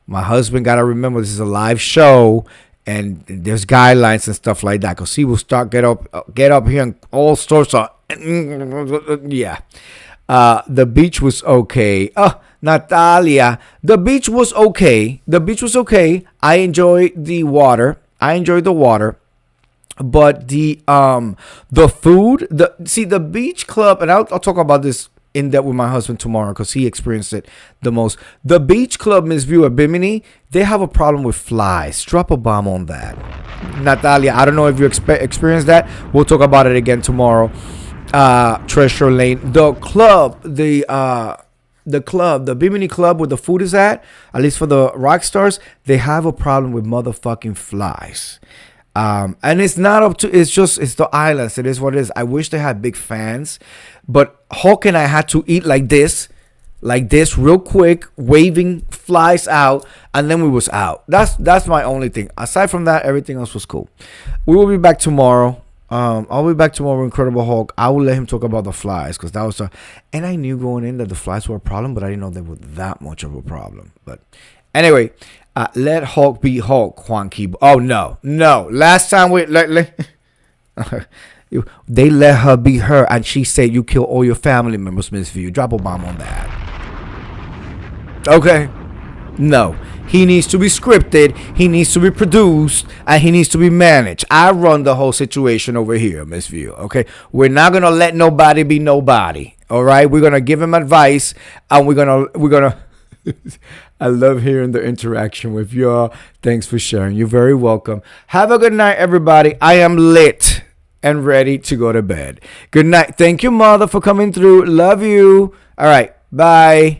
My husband got to remember this is a live show, and there's guidelines and stuff like that, because he will start get up here and all sorts of yeah. The beach was okay. Natalia, the beach was okay. I enjoyed the water. But the food, the beach club, and I'll talk about this in depth with my husband tomorrow, because he experienced it the most. The beach club, Miss View at Bimini, they have a problem with flies. Drop a bomb on that. Natalia, I don't know if you experienced that. We'll talk about it again tomorrow. Treasure Lane, the Bimini club where the food is at least for the rock stars, they have a problem with motherfucking flies. And it's not up to, it's the islands. It is what it is. I wish they had big fans, but Hulk and I had to eat like this real quick, waving flies out, and then we was out. That's my only thing. Aside from that, everything else was cool. We will be back tomorrow. I'll be back tomorrow with Incredible Hulk. I will let him talk about the flies, because that was and I knew going in that the flies were a problem, but I didn't know they were that much of a problem. But anyway, let Hulk be Hulk, Juanki. Oh no. Last time they let her be her, and she said you kill all your family members, Miss View. Drop a bomb on that. Okay. No. He needs to be scripted, he needs to be produced, and he needs to be managed. I run the whole situation over here, Miss View. Okay? We're not gonna let nobody be nobody. All right? We're gonna give him advice, and we're gonna I love hearing the interaction with y'all. Thanks for sharing. You're very welcome. Have a good night, everybody. I am lit and ready to go to bed. Good night. Thank you, Mother, for coming through. Love you. All right. Bye.